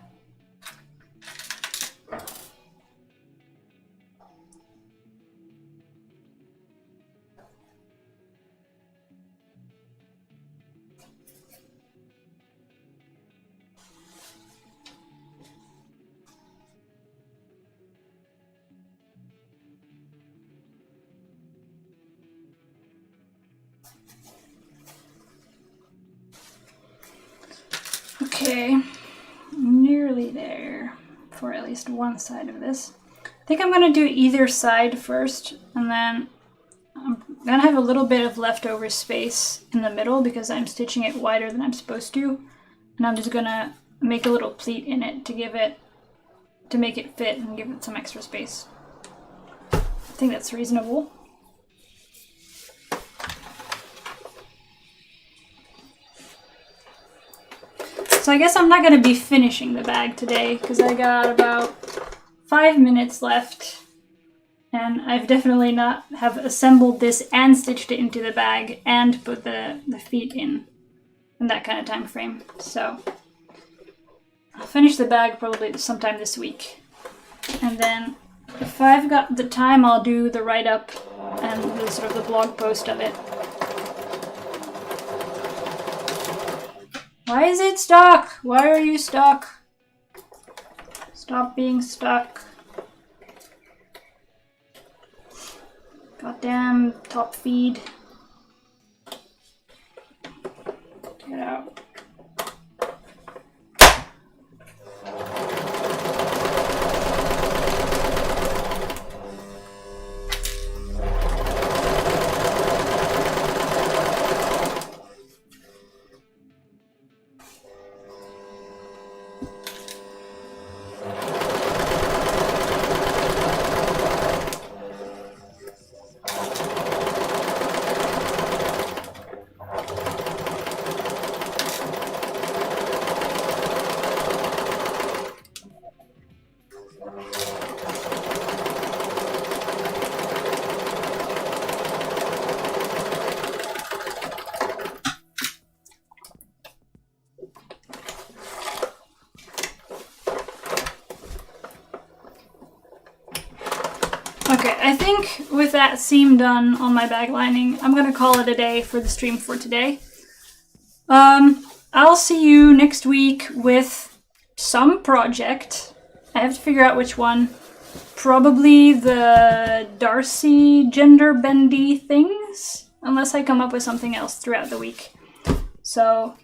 Okay, nearly there for at least one side of this. I think I'm gonna do either side first, and then I'm gonna have a little bit of leftover space in the middle because I'm stitching it wider than I'm supposed to. And I'm just gonna make a little pleat in it to make it fit and give it some extra space. I think that's reasonable. So I guess I'm not going to be finishing the bag today because I got about 5 minutes left, and I've definitely not have assembled this and stitched it into the bag and put the feet in that kind of time frame. So I'll finish the bag probably sometime this week, and then if I've got the time I'll do the write-up and the sort of the blog post of it. Why is it stuck? Why are you stuck? Stop being stuck. Goddamn top feed. Get out. I think with that seam done on my bag lining, I'm gonna call it a day for the stream for today. I'll see you next week with some project. I have to figure out which one. Probably the Darcy gender bendy things, unless I come up with something else throughout the week. So,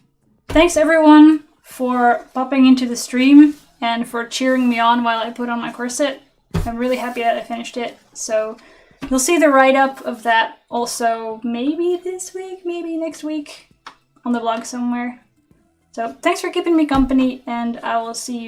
thanks everyone for popping into the stream and for cheering me on while I put on my corset. I'm really happy that I finished it. So, you'll see the write-up of that also maybe this week, maybe next week on the blog somewhere. So, thanks for keeping me company, and I will see you